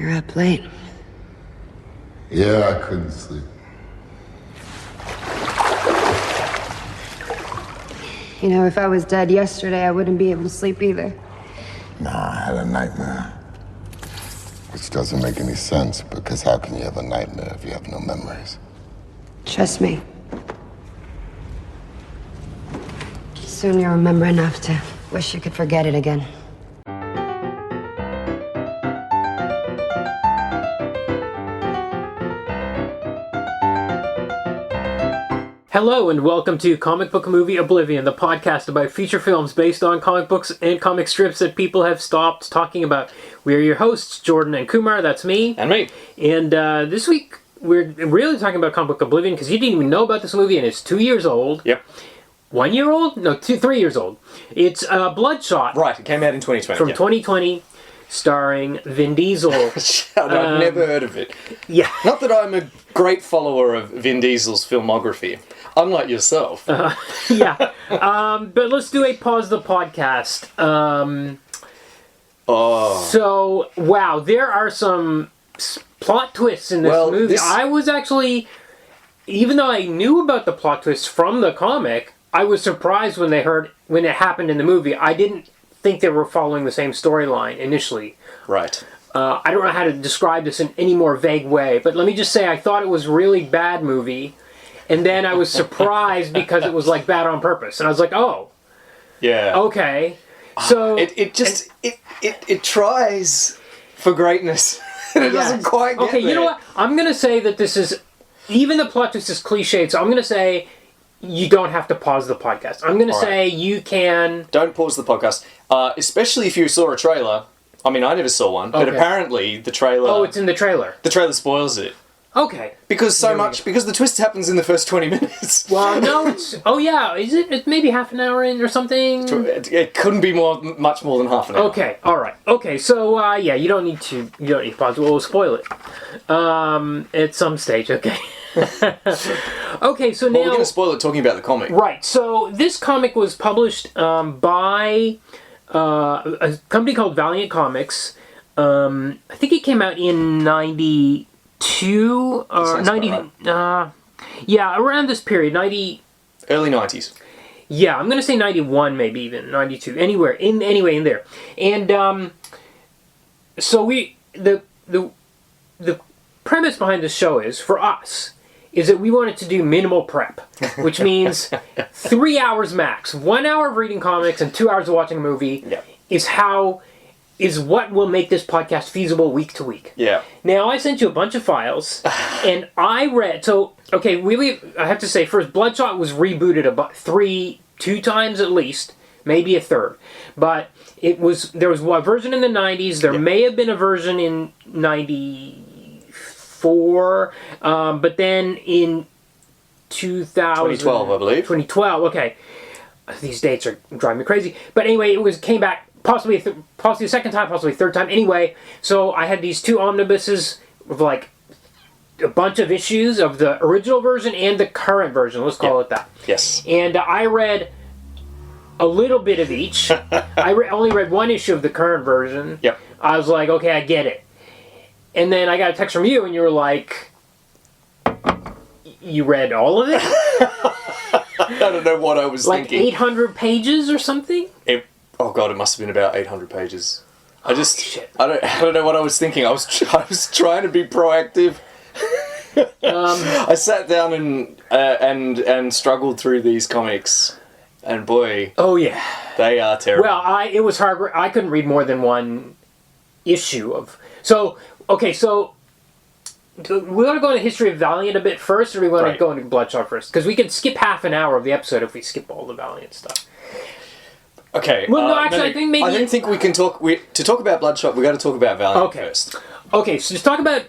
You're up late. Yeah, I couldn't sleep. You know, if I was dead yesterday, I wouldn't be able to sleep either. Nah, I had a nightmare. Which doesn't make any sense, because how can you have a nightmare if you have no memories? Trust me. Soon you'll remember enough to wish you could forget it again. Hello and welcome to Comic Book Movie Oblivion, the podcast about feature films based on comic books and comic strips that people have stopped talking about. We are your hosts, Jordan and Kumar, that's me. And me. And this week we're really talking about Comic Book Oblivion because you didn't even know about this movie and it's 2 years old. Yep. 1 year old? No, 3 years old. It's Bloodshot. Right, it came out in 2020. From 2020, starring Vin Diesel. I've never heard of it. Yeah. Not that I'm a great follower of Vin Diesel's filmography. Unlike yourself. Yeah. But let's do a pause the podcast. So, wow, there are some plot twists in this movie. I was actually, even though I knew about the plot twists from the comic, I was surprised when it happened in the movie. I didn't think they were following the same storyline initially. Right. I don't know how to describe this in any more vague way, but let me just say I thought it was a really bad movie. And then I was surprised because it was like bad on purpose, and I was like, "Oh, yeah, okay." So it tries for greatness, and it doesn't quite get there. You know what? I'm gonna say that this is even the plot twist is cliched. So I'm gonna say you don't have to pause the podcast. I'm gonna say you can. Don't pause the podcast, especially if you saw a trailer. I mean, I never saw one, but apparently the trailer. Oh, it's in the trailer. The trailer spoils it. Okay. Because the twist happens in the first 20 minutes. Well, no, it's... Oh, yeah. Is it? It's maybe half an hour in or something? It couldn't be much more than half an hour. Okay, alright. Okay, so, yeah, you don't need to pause. We'll spoil it. At some stage, okay. Okay, so now... Well, we're going to spoil it talking about the comic. Right, so this comic was published by a company called Valiant Comics. I think it came out in 92 or 90 right. Yeah, around this period, early 90s. Yeah, I'm gonna say 91, maybe even 92, anyway in there. And so the premise behind this show is for us is that we wanted to do minimal prep, which means 3 hours max, 1 hour of reading comics and 2 hours of watching a movie. Yeah. Is what will make this podcast feasible week to week. Yeah. Now, I sent you a bunch of files, and I read... So, okay, I have to say, first, Bloodshot was rebooted about two times at least, maybe a third. But there was a version in the 90s, there may have been a version in 94, but then in 2012, I believe. 2012, okay. These dates are driving me crazy. But anyway, came back... Possibly a second time, possibly a third time. Anyway, so I had these two omnibuses with like a bunch of issues of the original version and the current version. Let's call it that. Yes. And I read a little bit of each. I only read one issue of the current version. Yep. I was like, okay, I get it. And then I got a text from you, and you were like, you read all of it? I don't know what I was thinking. Like 800 pages or something? Oh god, it must have been about 800 pages. I don't know what I was thinking. I was trying to be proactive. I sat down and struggled through these comics, and boy, oh yeah, they are terrible. Well, it was hard. I couldn't read more than one issue of. So okay, so we want to go into history of Valiant a bit first, or do we want to go into Bloodshot first? Because we can skip half an hour of the episode if we skip all the Valiant stuff. Okay. Well, no, actually, I think maybe... I don't think we can talk... to talk about Bloodshot, we've got to talk about Valiant first. Okay, so to talk about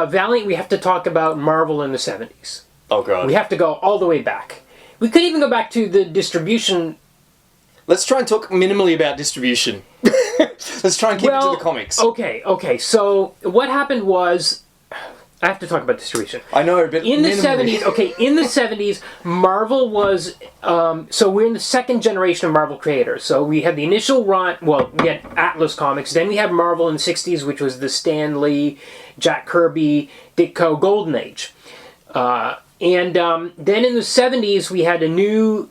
Valiant, we have to talk about Marvel in the 70s. Oh, God. We have to go all the way back. We could even go back to the distribution... Let's try and talk minimally about distribution. Let's try and keep it to the comics. Okay, so what happened was... I have to talk about distribution. I know, but in the 70s, in the 70s, Marvel was, so we're in the second generation of Marvel creators. So we had the initial run, well, we had Atlas Comics, then we had Marvel in the 60s, which was the Stan Lee, Jack Kirby, Ditko Golden Age. Then in the 70s, we had a new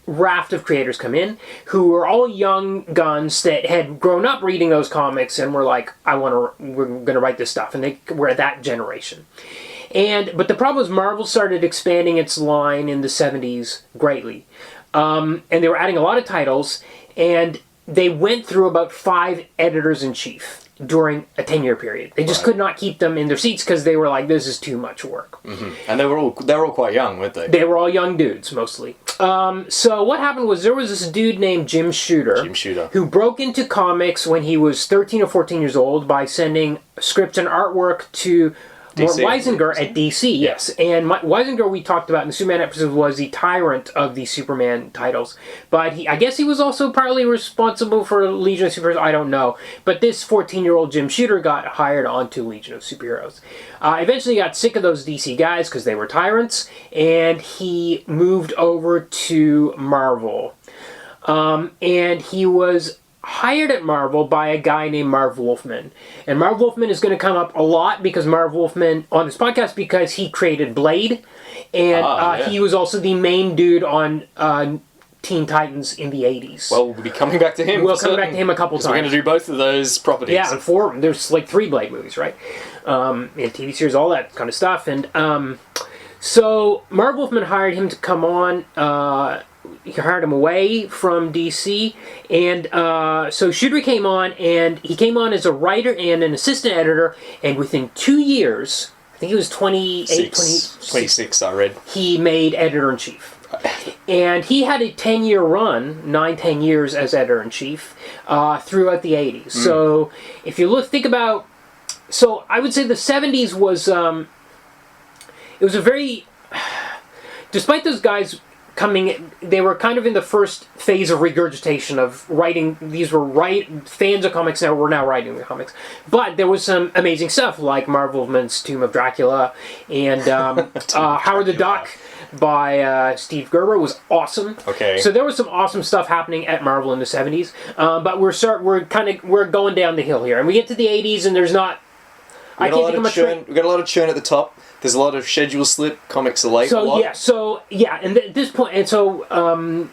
raft of creators come in who were all young guns that had grown up reading those comics and were like, we're going to write this stuff. And they were that generation. But the problem was Marvel started expanding its line in the 70s greatly. And they were adding a lot of titles, and they went through about 5 editors-in-chief during a 10-year period. They just could not keep them in their seats because they were like, this is too much work. Mm-hmm. And they were all quite young, weren't they? They were all young dudes, mostly. So what happened was there was this dude named Jim Shooter. Who broke into comics when he was 13 or 14 years old by sending scripts and artwork to Mort Weisinger at DC, yes. And Weisinger, we talked about in the Superman episode, was the tyrant of the Superman titles. But I guess he was also partly responsible for Legion of Superheroes, I don't know. But this 14-year-old Jim Shooter got hired onto Legion of Superheroes. Eventually got sick of those DC guys because they were tyrants, and he moved over to Marvel. And he was hired at Marvel by a guy named Marv Wolfman. And Marv Wolfman is going to come up a lot because Marv Wolfman, on this podcast, because he created Blade, and he was also the main dude on Teen Titans in the 80s. Well, we'll be coming back to him. We'll come back to him a couple times. We're going to do both of those properties. Yeah, and 4, there's like 3 Blade movies, right? And TV series, all that kind of stuff. And so Marv Wolfman hired him to come on. He hired him away from DC, and so Shooter came on, and he came on as a writer and an assistant editor, and within 2 years, I think he was 26, I read. He made editor-in-chief. And he had a 10-year run, 9-10 years as editor-in-chief, throughout the 80s. So if you think about, so I would say the 70s was, it was a very, despite those guys they were kind of in the first phase of regurgitation of writing. These were fans of comics that were now writing the comics. But there was some amazing stuff like Marv Wolfman's Tomb of Dracula and Howard the Duck by Steve Gerber was awesome. Okay. So there was some awesome stuff happening at Marvel in the 70s. But we're going down the hill here, and we get to the 80s, and there's not. We got a lot of churn at the top. There's a lot of schedule slip. Comics are late. And at this point, and so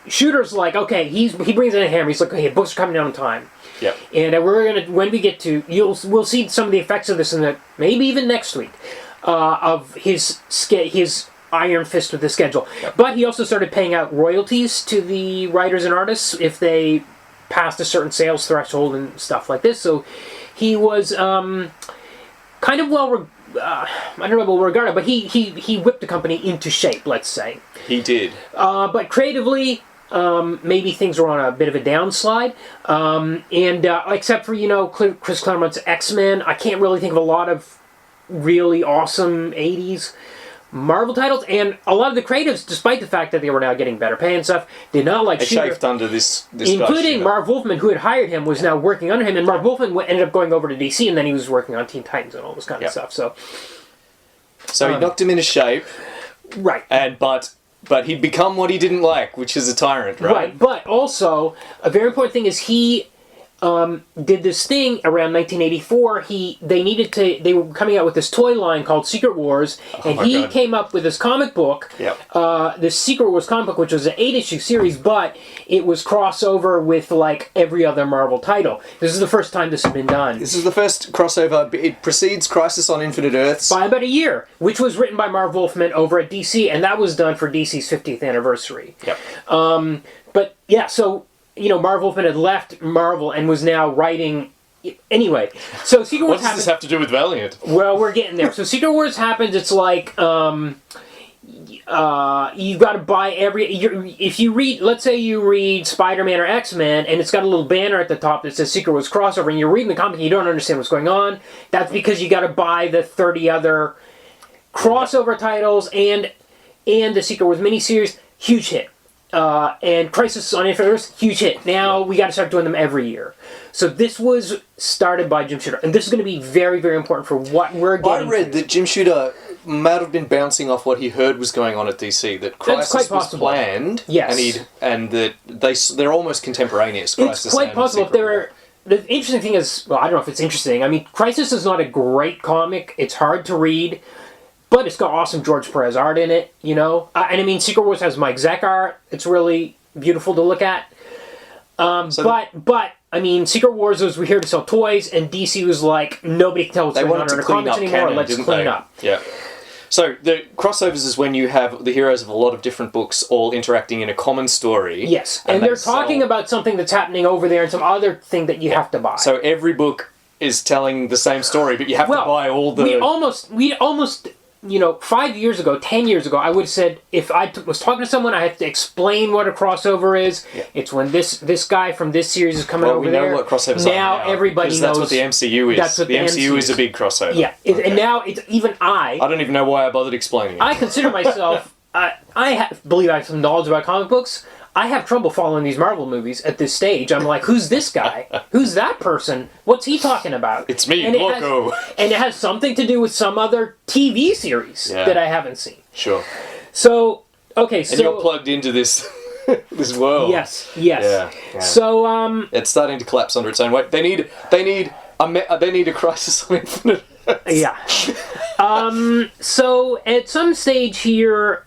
Shooter's like, okay, he brings in a hammer. He's like, okay, books are coming down on time. Yep. And we're gonna, when we get to, we'll see some of the effects of this in maybe even next week, of his iron fist with the schedule. Yep. But he also started paying out royalties to the writers and artists if they passed a certain sales threshold and stuff like this. So he was kind of I don't know well regarded, but he whipped the company into shape, let's say. He did. But creatively, maybe things were on a bit of a downslide. Except for, Chris Claremont's X-Men, I can't really think of a lot of really awesome 80s Marvel titles, and a lot of the creatives, despite the fact that they were now getting better pay and stuff, did not like Shooter. Chafed under this including Marv Wolfman, who had hired him, was now working under him, and Marv Wolfman ended up going over to DC, and then he was working on Teen Titans and all this kind of stuff. So he knocked him into shape, right? But he'd become what he didn't like, which is a tyrant, right? Right. But also, a very important thing is he did this thing around 1984. They were coming out with this toy line called Secret Wars, and he came up with this comic book, this Secret Wars comic book, which was an 8-issue series, but it was crossover with like every other Marvel title. This is the first time this has been done. This is the first crossover. It precedes Crisis on Infinite Earths by about a year, which was written by Marv Wolfman over at DC, and that was done for DC's 50th anniversary. Yep. But yeah, so Marv Wolfman had left Marvel and was now writing. Anyway, so Secret Wars. What does this have to do with Valiant? Well, we're getting there. So Secret Wars happens. It's like you've got to buy if you read. Let's say you read Spider-Man or X-Men, and it's got a little banner at the top that says Secret Wars crossover, and you're reading the comic and you don't understand what's going on. That's because you got to buy the 30 other crossover titles and the Secret Wars miniseries. Huge hit. and Crisis on Infinite Earths, huge hit. Now we got to start doing them every year. So this was started by Jim Shooter, and this is going to be very, very important for what we're getting. I read that Jim Shooter might have been bouncing off what he heard was going on at DC. That Crisis was planned, yes, and that they're almost contemporaneous. Crisis it's quite possible. If they're the interesting thing is, well, I don't know if it's interesting. I mean, Crisis is not a great comic. It's hard to read. But it's got awesome George Perez art in it, you know? And I mean, Secret Wars has Mike Zeck art. It's really beautiful to look at. But I mean, Secret Wars was, we're here to sell toys, and DC was like, nobody can tell what's going on in the comics anymore. Canon, let's clean up. Yeah. So the crossovers is when you have the heroes of a lot of different books all interacting in a common story. Yes, and they're talking about something that's happening over there and some other thing that you have to buy. So every book is telling the same story, but you have to buy all the... We almost... You know, 5 years ago, 10 years ago, I would have said, if I was talking to someone, I had to explain what a crossover is. Yeah. It's when this guy from this series is coming over there. We know what crossovers are now. Everybody knows. That's what the MCU is. That's what the MCU is a big crossover. Yeah, and now it's even I don't even know why I bothered explaining it. I consider myself, believe I have some knowledge about comic books. I have trouble following these Marvel movies at this stage. I'm like, who's this guy? Who's that person? What's he talking about? It's me, Loco. And it has something to do with some other TV series that I haven't seen. Sure. So, okay, so... And you're plugged into this this world. Yes. Yeah. So, it's starting to collapse under its own weight. They need a Crisis on Infinite Earths. Yeah. So, at some stage here,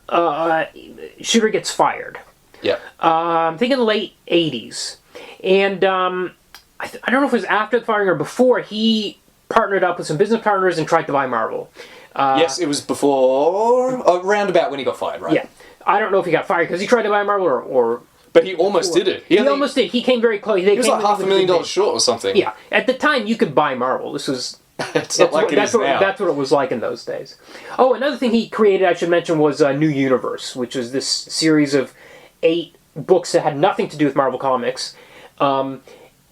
Shooter gets fired. Yeah. I'm thinking late 80s. And I don't know if it was after the firing or before, he partnered up with some business partners and tried to buy Marvel. Yes, it was before, around about when he got fired, right? Yeah. I don't know if he got fired because he tried to buy Marvel or but he almost did it. He almost did. He came very close. He was like $500,000 short or something. Yeah. At the time, you could buy Marvel. This was... It's not like it is now. That's what it was like in those days. Oh, another thing he created, I should mention, was New Universe, which was this series of 8 books that had nothing to do with Marvel Comics. And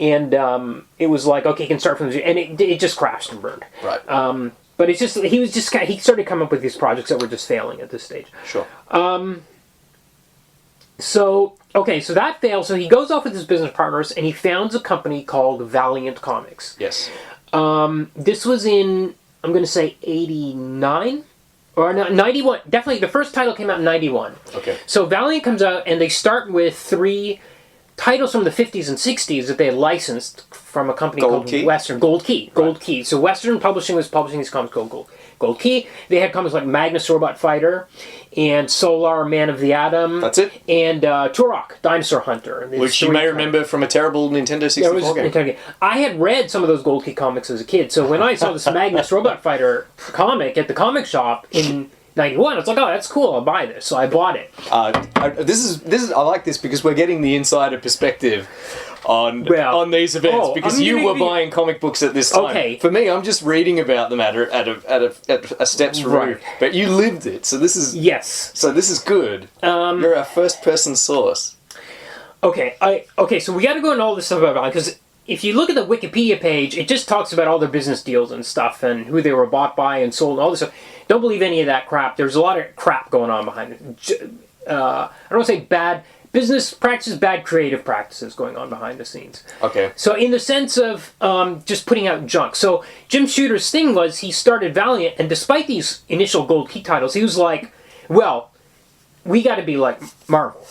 it was like, okay, you can start from the... And it just crashed and burned. Right. But it's just... He started coming up with these projects that were just failing at this stage. Sure. So that failed. So he goes off with his business partners and he founds a company called Valiant Comics. Yes. This was in, I'm going to say 89? Or no, 91. Definitely, the first title came out in 91. Okay. So Valiant comes out and they start with 3 titles from the 50s and 60s that they had licensed from a company called Western. Gold Key. Gold Key. So Western Publishing was publishing these comics called Gold Key. They had comics like Magnus Robot Fighter and Solar Man of the Atom. That's it. And Turok, Dinosaur Hunter. Which you may remember from a terrible Nintendo 64 game. I had read some of those Gold Key comics as a kid, so when I saw this Magnus Robot Fighter comic at the comic shop in 91, I was like, oh, that's cool, I'll buy this. So I bought it. This is I like this because we're getting the insider perspective on these events because you were buying comic books at this time. Okay. For me, I'm just reading about them at a step's review. But you lived it, so this is So this is good. You're our first person source. Okay, so we got to go into all this stuff about Valiant because if you look at the Wikipedia page, it just talks about all their business deals and stuff and who they were bought by and sold and all this stuff. Don't believe any of that crap. There's a lot of crap going on behind it. I don't want to say bad business practices, bad creative practices going on behind the scenes. Okay. So in the sense of just putting out junk. So Jim Shooter's thing was he started Valiant, and despite these initial Gold Key titles, he was like, well, we got to be like Marvel.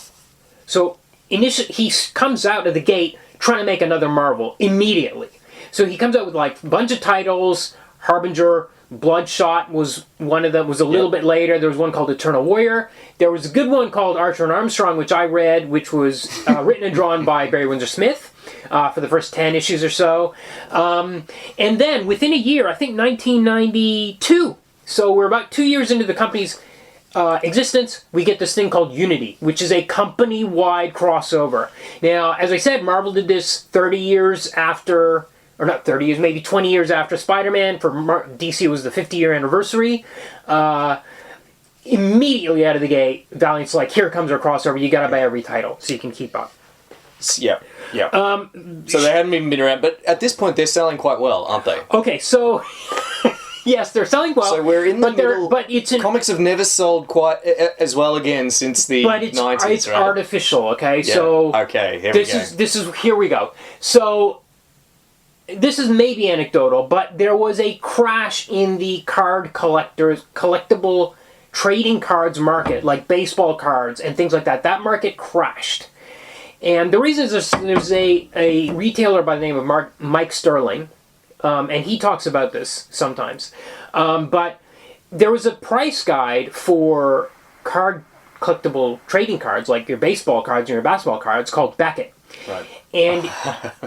So initially, he comes out of the gate trying to make another Marvel immediately. So he comes out with like a bunch of titles. Harbinger, Bloodshot was one of them. Was a little bit later. There was one called Eternal Warrior. There was a good one called Archer and Armstrong, which I read, which was written and drawn by Barry Windsor Smith for the first 10 issues or so. And then within a year, I think 1992. So we're about 2 years into the company's existence, we get this thing called Unity, which is a company-wide crossover. Now, as I said, Marvel did this 30 years after, or not 30 years, maybe 20 years after Spider-Man. For DC, it was the 50-year anniversary. Immediately out of the gate, Valiant's like, here comes our crossover, you gotta buy every title so you can keep up. Yeah. So they hadn't even been around, but at this point they're selling quite well, aren't they? Okay, so Yes, they're selling well. So we're in the middle. But it's comics have never sold quite as well again since the 90s, But it's right? artificial, okay? Yeah. So okay, here we go. Here we go. So this is maybe anecdotal, but there was a crash in the collectible trading cards market, like baseball cards and things like that. That market crashed. And the reason is there's a retailer by the name of Mike Sterling, and he talks about this sometimes. But there was a price guide for collectible trading cards, like your baseball cards and your basketball cards, called Beckett. Right. And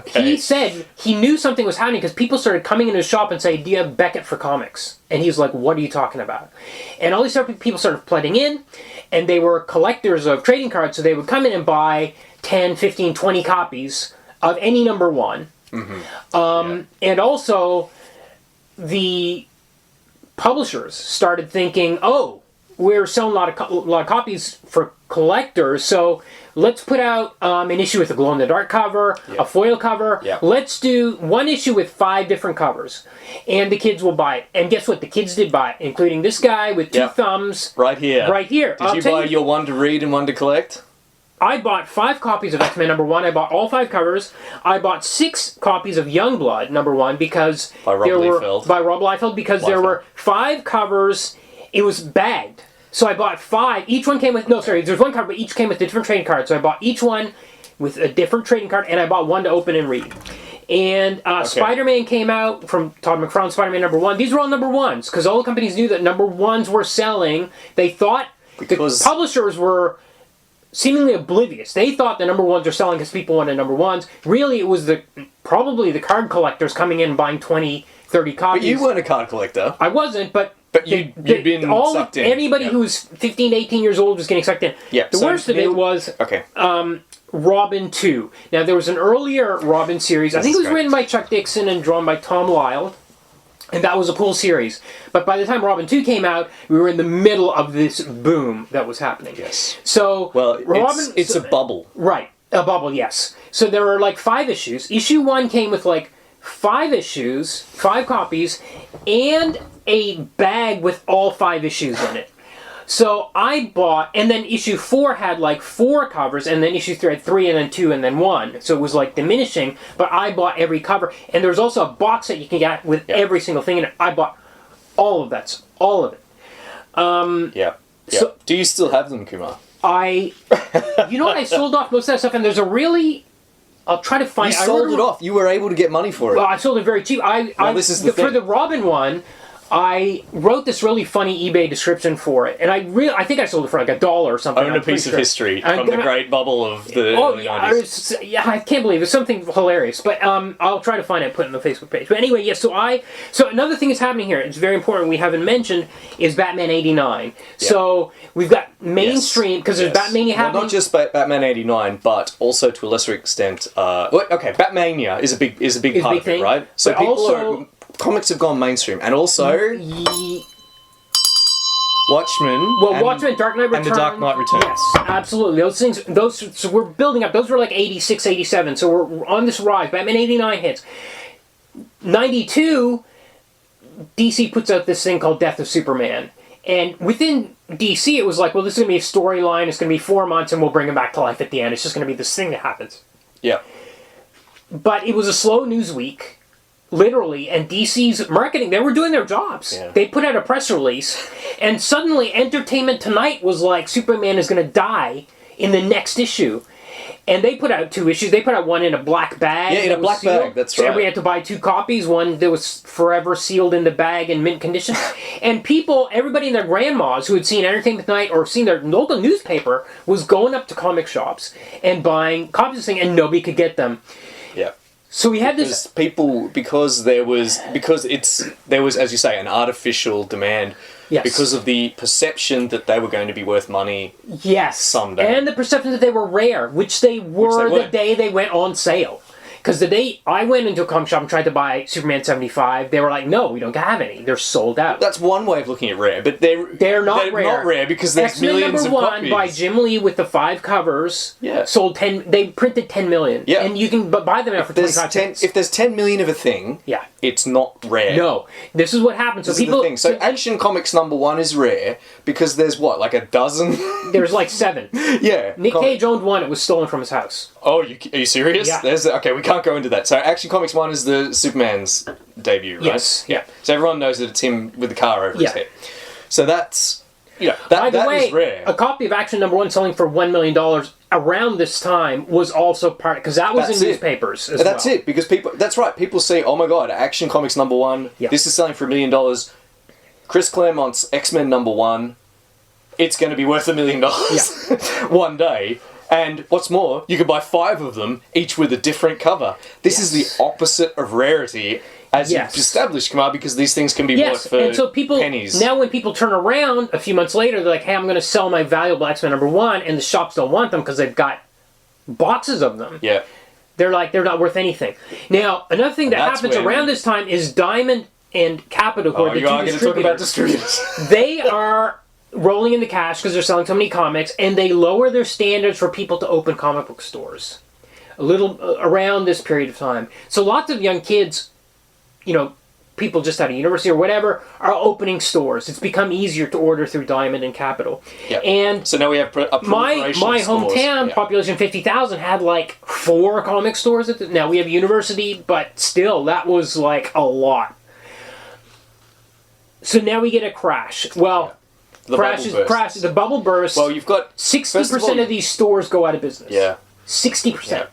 he said he knew something was happening because people started coming into his shop and saying, "Do you have Beckett for comics?" And he's like, "What are you talking about?" And all these people started flooding in, and they were collectors of trading cards, so they would come in and buy 10, 15, 20 copies of any number one. Mm-hmm. And also, the publishers started thinking, "Oh, we're selling a lot of copies for collectors, so let's put out an issue with a glow-in-the-dark cover, a foil cover. Let's do one issue with 5 different covers, and the kids will buy it." And guess what? The kids did buy it, including this guy with 2 thumbs. Right here. Right here. Did you buy your one to read and one to collect? I bought 5 copies of X-Men #1. I bought all 5 covers. I bought 6 copies of Youngblood #1 because by Rob Liefeld because there were 5 covers. It was bagged. So I bought 5. Each one came with... No, sorry. There's 1 cover, but each came with a different trading card. So I bought each one with a different trading card, and I bought one to open and read. And Spider-Man came out from Todd McFarlane, Spider-Man #1. These were all #1s, because all the companies knew that #1s were selling. They thought... the publishers were seemingly oblivious. They thought the #1s are selling because people wanted #1s. Really, it was probably the card collectors coming in and buying 20, 30 copies. But you weren't a card collector. I wasn't, but you'd been sucked in. Anybody who was 15 to 18 years old was getting sucked in. Yeah. The worst of it was Robin 2. Now, there was an earlier Robin series. I think it was written by Chuck Dixon and drawn by Tom Lyle. And that was a cool series. But by the time Robin 2 came out, we were in the middle of this boom that was happening. Yes. So, it's a bubble. Right. A bubble, yes. So there were like 5 issues. Issue 1 came with like 5 issues, 5 copies, and a bag with all 5 issues in it. So I bought, and then issue 4 had like 4 covers, and then issue 3 had 3, and then 2, and then 1. So it was like diminishing, but I bought every cover. And there's also a box that you can get with every single thing in it. I bought all of that, all of it. So, do you still have them, Kumar? You know what, I sold off most of that stuff, and there's a really... I'll try to find... You sold it off. You were able to get money for it. Well, I sold it very cheap. This is the thing. For the Robin one, I wrote this really funny eBay description for it, and I think I sold it for like $1 or something. Own a piece of history from the great bubble of the early 90s. I can't believe it. It's something hilarious, but I'll try to find it and put it on the Facebook page. But anyway, yes. So another thing is happening here. It's very important. We haven't mentioned is Batman '89. Yeah. So we've got mainstream because there's Batmania happening. Not just Batman '89, but also to a lesser extent. Batmania is a big part of it, right? So but also, comics have gone mainstream, and also Watchmen. Watchmen, Dark Knight Returns. And The Dark Knight Returns. Yes, absolutely. Those things, so we're building up. Those were like 86, 87, so we're on this rise. Batman 89 hits. 92, DC puts out this thing called Death of Superman. And within DC, it was like, well, this is going to be a storyline, it's going to be 4 months, and we'll bring him back to life at the end. It's just going to be this thing that happens. Yeah. But it was a slow news week. Literally, and DC's marketing, they were doing their jobs. Yeah. They put out a press release, and suddenly Entertainment Tonight was like, Superman is going to die in the next issue. And they put out 2 issues. They put out one in a black bag. Yeah, in a black bag, that's right. So we had to buy 2 copies, one that was forever sealed in the bag in mint condition. And everybody and their grandmas who had seen Entertainment Tonight or seen their local newspaper was going up to comic shops and buying copies of this thing, and nobody could get them. Yeah. So we had because there was, as you say, an artificial demand. Yes. Because of the perception that they were going to be worth money. Yes. Someday. And the perception that they were rare, which they were the day they went on sale. Because the day I went into a comic shop and tried to buy Superman 75, they were like, no, we don't have any. They're sold out. That's one way of looking at rare, but they're not rare because there's X-Men millions of #1 copies. by Jim Lee with the 5 covers sold 10. They printed 10 million. Yeah. And you can buy them now for 25 cents. If there's 10 million of a thing, it's not rare. No, this is what happens. This so people, is the thing. So Action Comics #1 is rare because there's what, like a dozen? There's like 7. Yeah. Nick Cage owned one. It was stolen from his house. Oh, are you serious? Yeah. Okay, we can't go into that. So Action Comics 1 is the Superman's debut, right? Yes. Yeah. So everyone knows that it's him with the car over his head. So that's, By the that way, is rare. a copy of Action #1 selling for $1 million around this time was also part, because that was in newspapers as well. That's it, because people see, oh my god, Action Comics #1, this is selling for $1 million. Chris Claremont's X-Men #1, it's going to be worth $1 million one day. And what's more, you can buy 5 of them, each with a different cover. This is the opposite of rarity, as you've established, Kumar, because these things can be bought for and so people, pennies. Now when people turn around a few months later, they're like, hey, I'm going to sell my valuable X-Men #1, and the shops don't want them because they've got boxes of them. Yeah. They're not worth anything. Now, another thing that happens around this time is Diamond and Capitol, who are the two distributors. Talk about distributors. They are rolling into cash because they're selling so many comics, and they lower their standards for people to open comic book stores a little around this period of time. So lots of young kids, people just out of university or whatever, are opening stores. It's become easier to order through Diamond and Capitol. Yeah. And so now we have a my hometown, population 50,000, had like 4 comic stores. Now we have university, but still, that was like a lot. So now we get a crash. Well, the bubble burst. Well, you've got 60% of these stores go out of business. Yeah. 60%. Yeah.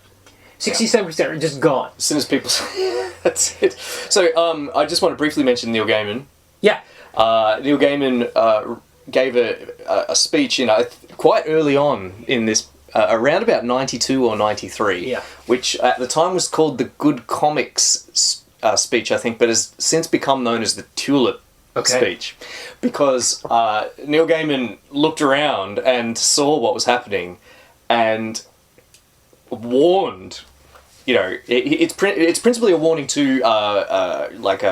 67% are just gone. As soon as people say that's it. So, I just want to briefly mention Neil Gaiman. Yeah. Neil Gaiman gave a speech quite early on in this, around about 92 or 93, which at the time was called the Good Comics speech, I think, but has since become known as the Tulip speech, because Neil Gaiman looked around and saw what was happening and warned. It's principally a warning to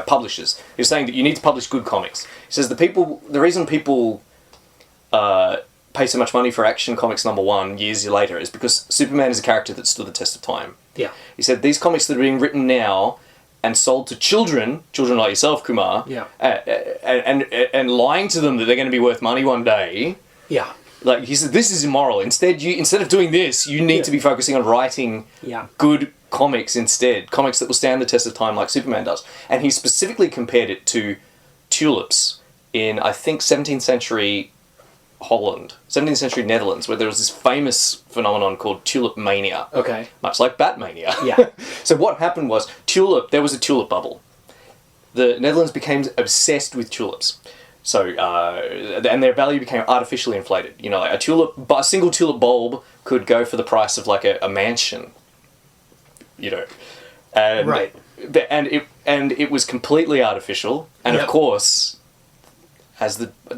publishers. He's saying that you need to publish good comics. He says the reason people pay so much money for Action Comics #1 years later is because Superman is a character that stood the test of time. Yeah. He said these comics that are being written now and sold to children like yourself, Kumar, and lying to them that they're going to be worth money one day. Yeah. Like, he said, this is immoral. Instead of doing this, you need to be focusing on writing good comics instead. Comics that will stand the test of time like Superman does. And he specifically compared it to tulips in, I think, 17th century Holland, 17th century Netherlands, where there was this famous phenomenon called tulip mania. Okay. Much like Batmania. Yeah. So what happened was, there was a tulip bubble. The Netherlands became obsessed with tulips. So, and their value became artificially inflated. Like a single tulip bulb could go for the price of like a mansion. And, right. And it was completely artificial. And of course,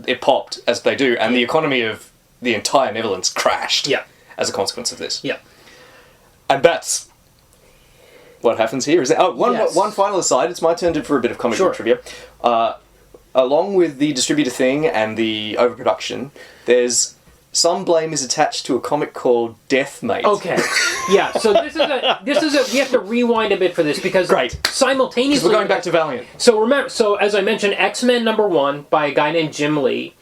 it popped, as they do, and the economy of the entire Netherlands crashed as a consequence of this. Yeah. And that's what happens here. One final aside, it's my turn for a bit of comic book trivia. Along with the distributor thing and the overproduction, there's some blame is attached to a comic called Deathmate. Okay, yeah. So this is a. We have to rewind a bit for this because simultaneously we're going back to Valiant. So remember, as I mentioned, X-Men #1 by a guy named Jim Lee.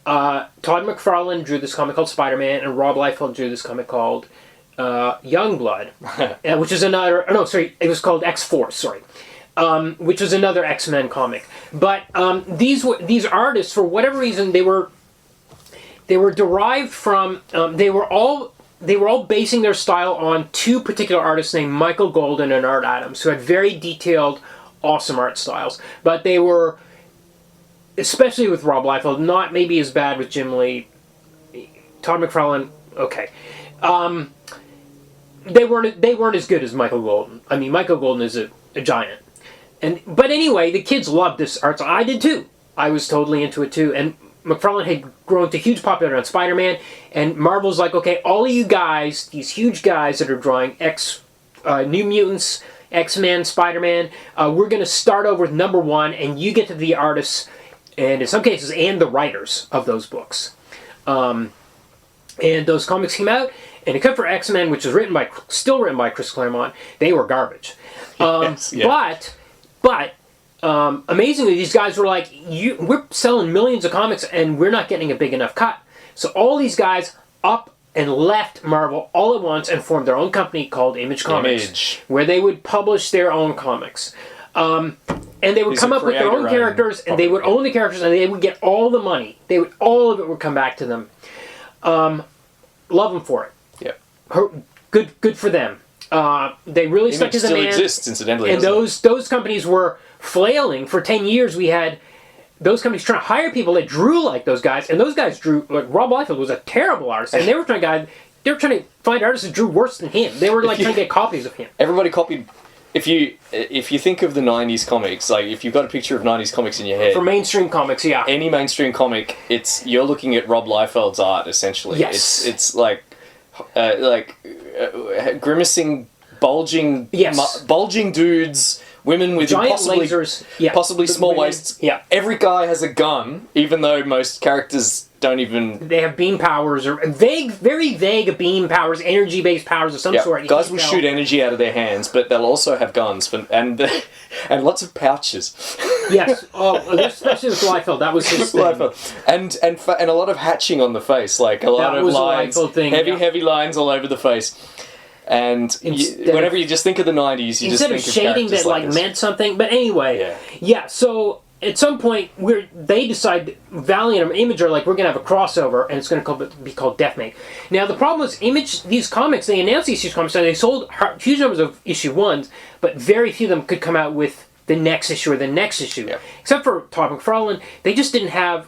Todd McFarlane drew this comic called Spider-Man, and Rob Liefeld drew this comic called Youngblood, which is another. No, sorry, it was called X-Force. Sorry. Which was another X-Men comic. But these artists, for whatever reason, they were derived from. They were all basing their style on 2 particular artists named Michael Golden and Art Adams, who had very detailed, awesome art styles. But they were, especially with Rob Liefeld, not maybe as bad with Jim Lee. Todd McFarlane, okay. They weren't as good as Michael Golden. I mean, Michael Golden is a giant. But anyway, the kids loved this art style. I did too. I was totally into it too. And McFarlane had grown to huge popularity on Spider-Man, and Marvel's like, okay, all of you guys, these huge guys that are drawing New Mutants, X-Men, Spider-Man, we're going to start over with #1, and you get to be the artists, and in some cases, and the writers of those books. And those comics came out, and except for X-Men, which is still written by Chris Claremont, they were garbage. But amazingly, these guys were like, we're selling millions of comics and we're not getting a big enough cut. So all these guys up and left Marvel all at once and formed their own company called Image Comics, where they would publish their own comics. And they would come up with their own characters, and they would own the characters, and they would get all the money. All of it would come back to them. Love them for it. Yeah. Good for them. They really stuck to the man. Image still exists, incidentally. And those companies were flailing for 10 years. We had those companies trying to hire people that drew like those guys, and those guys drew like Rob Liefeld was a terrible artist, and they were trying to find artists that drew worse than him. They were like trying to get copies of him. Everybody copied. If you think of the 90s comics, like if you've got a picture of 90s comics in your head, for mainstream comics, yeah, any mainstream comic, you're looking at Rob Liefeld's art essentially. Yes, it's like grimacing, bulging dudes. Women with giant lasers, possibly small waists. Yeah. Every guy has a gun, even though most characters don't even... They have beam powers, or very vague beam powers, energy-based powers of some sort. Guys will shoot energy out of their hands, but they'll also have guns, and lots of pouches. Yes, especially with Liefeld, that was his thing. And a lot of hatching on the face, like a lot of lines, heavy lines all over the face. And whenever you just think of the 90s, you just think of shading that like meant something. But anyway, so at some point they decide, Valiant and Image are like, we're going to have a crossover, and it's going to be called Deathmate. Now the problem was Image, these comics, they announced these comics, and they sold huge numbers of issue ones, but very few of them could come out with the next issue or the next issue. Yeah. Except for Todd McFarlane, they just didn't have,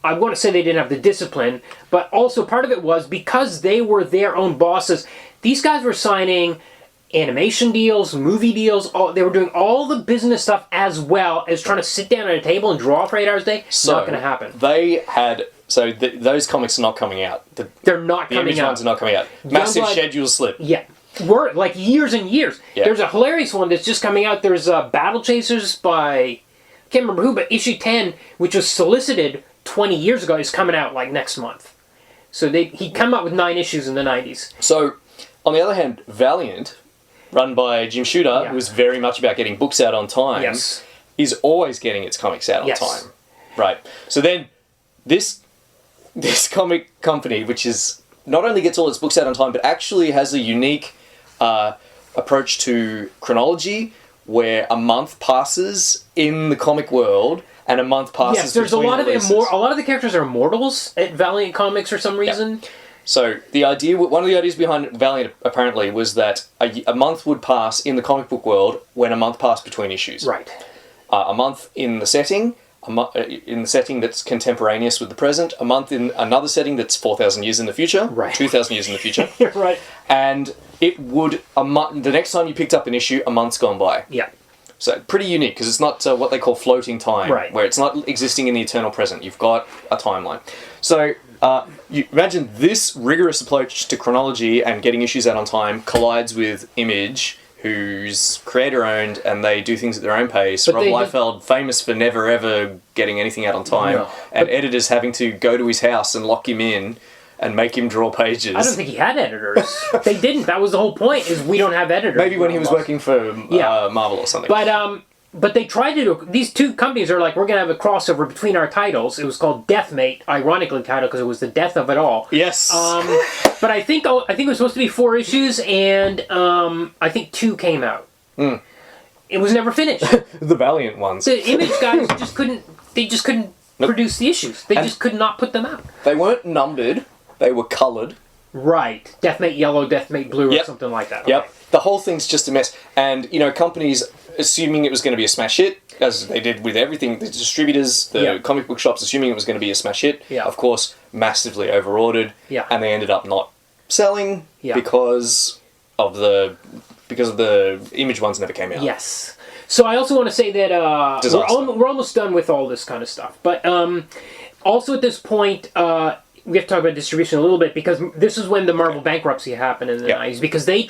I want to say they didn't have the discipline, but also part of it was because they were their own bosses. These guys were signing animation deals, movie deals. They were doing all the business stuff as well as trying to sit down at a table and draw for 8 hours a day. Not going to happen. They had... So those comics are not coming out. They're not coming out. The Image ones are not coming out. Massive schedule slip. Yeah. We're like years and years. Yeah. There's a hilarious one that's just coming out. There's Battle Chasers by... I can't remember who, but issue 10, which was solicited 20 years ago, is coming out like next month. So he'd come up with 9 issues in the 90s. So... On the other hand, Valiant, run by Jim Shooter, who was very much about getting books out on time, is always getting its comics out on time. Right. So then, this comic company, which is not only gets all its books out on time, but actually has a unique approach to chronology, where a month passes in the comic world, and a month passes. Yes, there's a lot of the characters are immortals at Valiant Comics for some reason. Yeah. So one of the ideas behind Valiant apparently was that a month would pass in the comic book world when a month passed between issues. Right. A month in the setting, that's contemporaneous with the present. A month in another setting that's 4,000 years in the future. Right. 2,000 years in the future. Right. And it would the next time you picked up an issue, a month's gone by. Yeah. So pretty unique because it's not what they call floating time, right? Where it's not existing in the eternal present. You've got a timeline. So. You imagine this rigorous approach to chronology and getting issues out on time collides with Image, who's creator-owned, and they do things at their own pace. Rob Liefeld, famous for never ever getting anything out on time, and editors having to go to his house and lock him in and make him draw pages. I don't think he had editors. They didn't. That was the whole point, is we don't have editors. Maybe when he was working for Marvel or something. But they tried to do... These two companies are like, we're going to have a crossover between our titles. It was called Deathmate, ironically titled because it was the death of it all. Yes. But I think it was supposed to be 4 issues, and I think 2 came out. Mm. It was never finished. The Valiant ones. The Image guys just couldn't produce the issues. They just could not put them out. They weren't numbered. They were coloured. Right. Deathmate Yellow, Deathmate Blue, or something like that. Yep. Okay. The whole thing's just a mess. And, companies... assuming it was going to be a smash hit, as they did with everything, the distributors, the comic book shops, assuming it was going to be a smash hit, of course, massively overordered, and they ended up not selling because of the Image ones never came out. Yes. So I also want to say that we're almost done with all this kind of stuff, but also at this point, we have to talk about distribution a little bit, because this is when the Marvel bankruptcy happened in the 90s, because they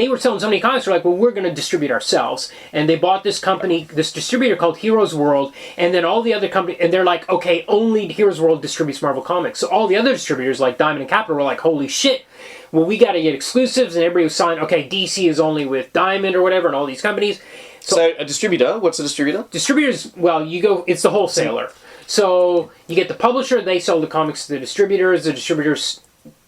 were selling so many comics, they're like, well, we're going to distribute ourselves, and they bought this company, this distributor called Heroes World, and then all the other companies, and they're like, okay, only Heroes World distributes Marvel Comics, so all the other distributors, like Diamond and Capital, were like, holy shit, well, we got to get exclusives, and everybody was signed, okay, DC is only with Diamond or whatever, and all these companies. So a distributor, what's a distributor? Distributors, well, it's the wholesaler. So you get the publisher, they sell the comics to the distributors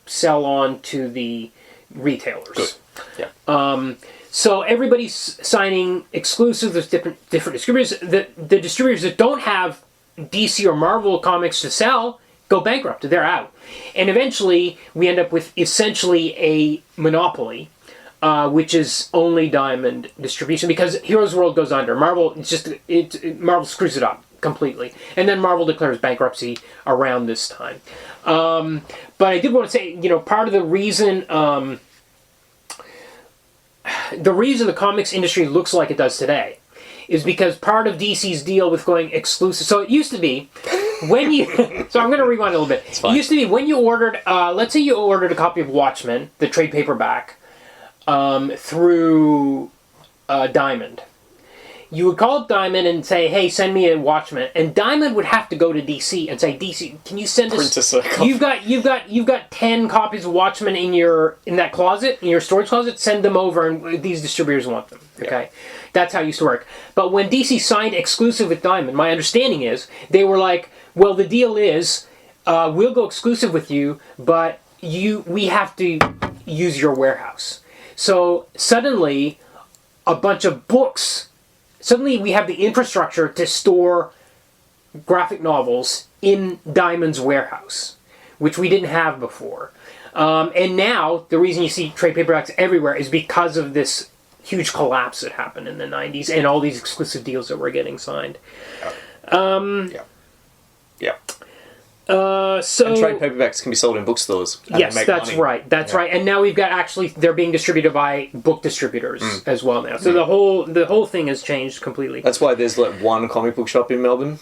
sell on to the retailers. Good. Yeah. So everybody's signing exclusives with different distributors. The distributors that don't have DC or Marvel comics to sell go bankrupt. They're out. And eventually we end up with essentially a monopoly, which is only Diamond distribution, because Heroes World goes under. Marvel Marvel screws it up completely. And then Marvel declares bankruptcy around this time. But I did want to say, part of the reason the comics industry looks like it does today is because part of DC's deal with going exclusive. So it used to be when you. So I'm going to rewind a little bit. It used to be when you ordered. Let's say you ordered a copy of Watchmen, the trade paperback, through Diamond. You would call up Diamond and say, "Hey, send me a Watchmen," and Diamond would have to go to DC and say, "DC, can you send us? You've got 10 copies of Watchmen in that closet, in your storage closet. Send them over, and these distributors want them." Okay, yeah. That's how it used to work. But when DC signed exclusive with Diamond, my understanding is they were like, "Well, the deal is, we'll go exclusive with you, but we have to use your warehouse." So suddenly, a bunch of books. Suddenly we have the infrastructure to store graphic novels in Diamond's warehouse, which we didn't have before. And now, the reason you see trade paperbacks everywhere is because of this huge collapse that happened in the 90s and all these exclusive deals that were getting signed. And trade paperbacks can be sold in bookstores. Yes, that's money. Right. That's right. And now we've got they're being distributed by book distributors as well now. So the whole thing has changed completely. That's why there's like one comic book shop in Melbourne.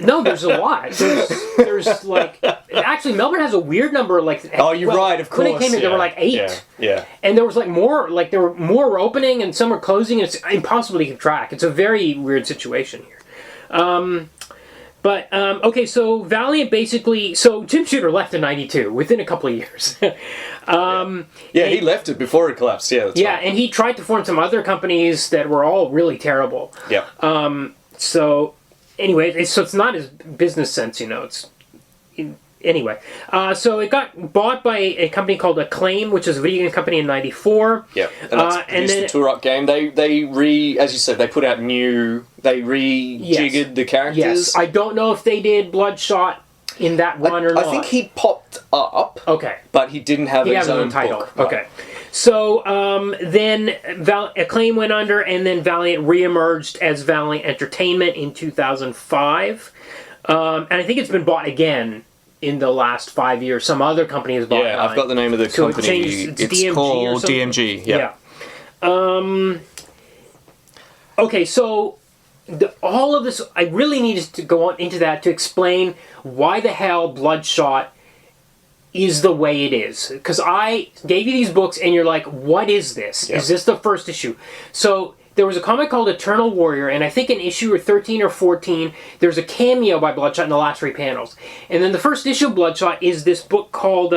No, there's a lot. There's like actually Melbourne has a weird number. Like right, of course. When they came in, there were like 8. Yeah. And there was like more. Like there were more opening and some were closing. It's impossible to keep track. It's a very weird situation here. Okay, so Valiant basically... So Jim Shooter left in 92, within a couple of years. He left it before it collapsed, that's right. And he tried to form some other companies that were all really terrible. Yeah. So, anyway, it's not his business sense, Anyway, so it got bought by a company called Acclaim, which is a video game company in 94. Yeah, and that's produced the Turok game. They as you said, they put out they rejiggered the characters. Yes, I don't know if they did Bloodshot in that run or not. I think he popped up. Okay. But he didn't have his own title. Book. Okay. Right. So then Acclaim went under, and then Valiant reemerged as Valiant Entertainment in 2005. And I think it's been bought again in the last 5 years. Some other company has bought it. I've got the name of the company. It's DMG called DMG. Yeah. Okay, so all of this, I really needed to go on into that to explain why the hell Bloodshot is the way it is. Because I gave you these books and you're like, what is this? Yeah. Is this the first issue? So there was a comic called Eternal Warrior, and I think in issue 13 or 14, there's a cameo by Bloodshot in the last 3 panels. And then the first issue of Bloodshot is this book called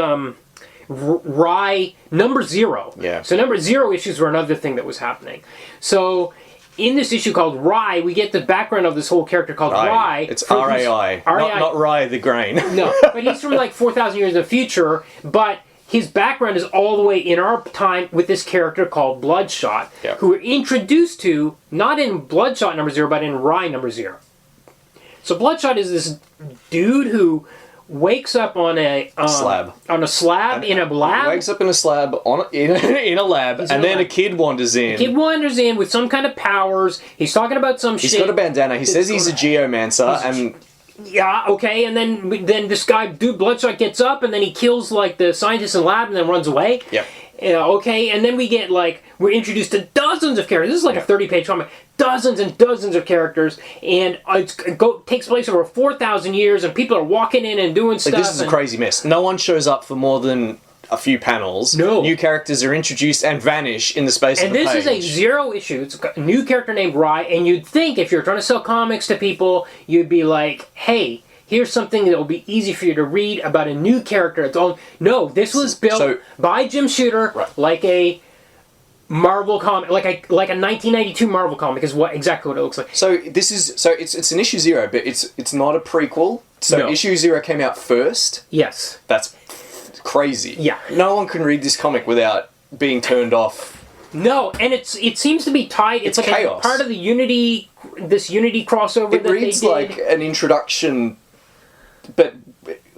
Rye Number 0. Yeah. So Number 0 issues were another thing that was happening. So in this issue called Rye, we get the background of this whole character called Rye. It's R-A-I, not Rye the grain. No, but he's from like 4,000 years in the future, but his background is all the way in our time with this character called Bloodshot, who we're introduced to, not in Bloodshot Number 0, but in Rye Number 0. So Bloodshot is this dude who wakes up on a slab. On a slab in a lab. He wakes up in a slab in a lab, and then a kid wanders in. A kid wanders in with some kind of powers. He's talking about some shit. He's got a bandana. He says he's a geomancer, and... Yeah, okay, and then this guy, dude, Bloodshot, gets up, and then he kills, like, the scientist in the lab, and then runs away. Yeah. Okay, and then we get, like, we're introduced to dozens of characters. This is like a 30-page comic. Dozens and dozens of characters, and it takes place over 4,000 years, and people are walking in and doing stuff. This is a crazy mess. No one shows up for more than a few panels. No. New characters are introduced and vanish in the space of the page. And this is a 0 issue. It's a new character named Rye, and you'd think if you're trying to sell comics to people, you'd be like, hey, here's something that will be easy for you to read about a new character. No, this was built by Jim Shooter like a Marvel comic, like a 1992 Marvel comic is exactly what it looks like. So it's an issue 0, but it's not a prequel. So No. issue 0 came out first. Yes. That's crazy. Yeah. No one can read this comic without being turned off. No, and it seems to be tied. It's like chaos. part of the Unity crossover. It that reads they did. like an introduction, but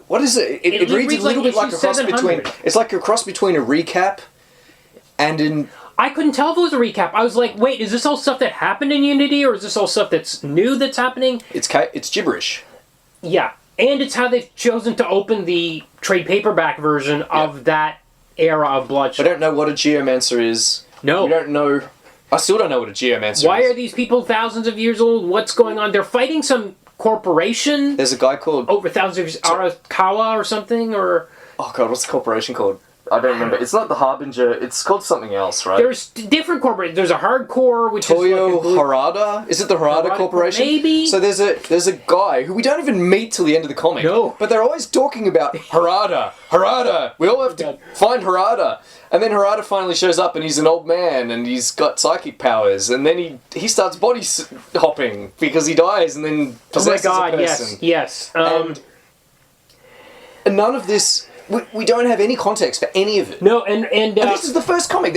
what is it? It reads a little bit like a cross 700. between. It's like a cross between a recap and an. I couldn't tell if it was a recap. I was like, wait, is this all stuff that happened in Unity, or is this all stuff that's new that's happening? It's gibberish. Yeah, and it's how they've chosen to open the trade paperback version of that era of Bloodshot. I don't know what a geomancer is. No. We don't know. I still don't know what a geomancer is. Why are these people thousands of years old? What's going on? They're fighting some corporation There's a guy called. over thousands of years, Arakawa or something, or... Oh god, what's the corporation called? I don't remember. It's not the Harbinger. It's called something else, right? There's different corporations. There's a hardcore, which Toyo is like Harada? Is it the Harada Corporation? Maybe. So there's a guy who we don't even meet till the end of the comic. No. But they're always talking about Harada. We all have to find Harada. And then Harada finally shows up and he's an old man and he's got psychic powers. And then he starts body hopping because he dies and then possesses a person. yes. And none of this... We don't have any context for any of it. No, and this is the first comic.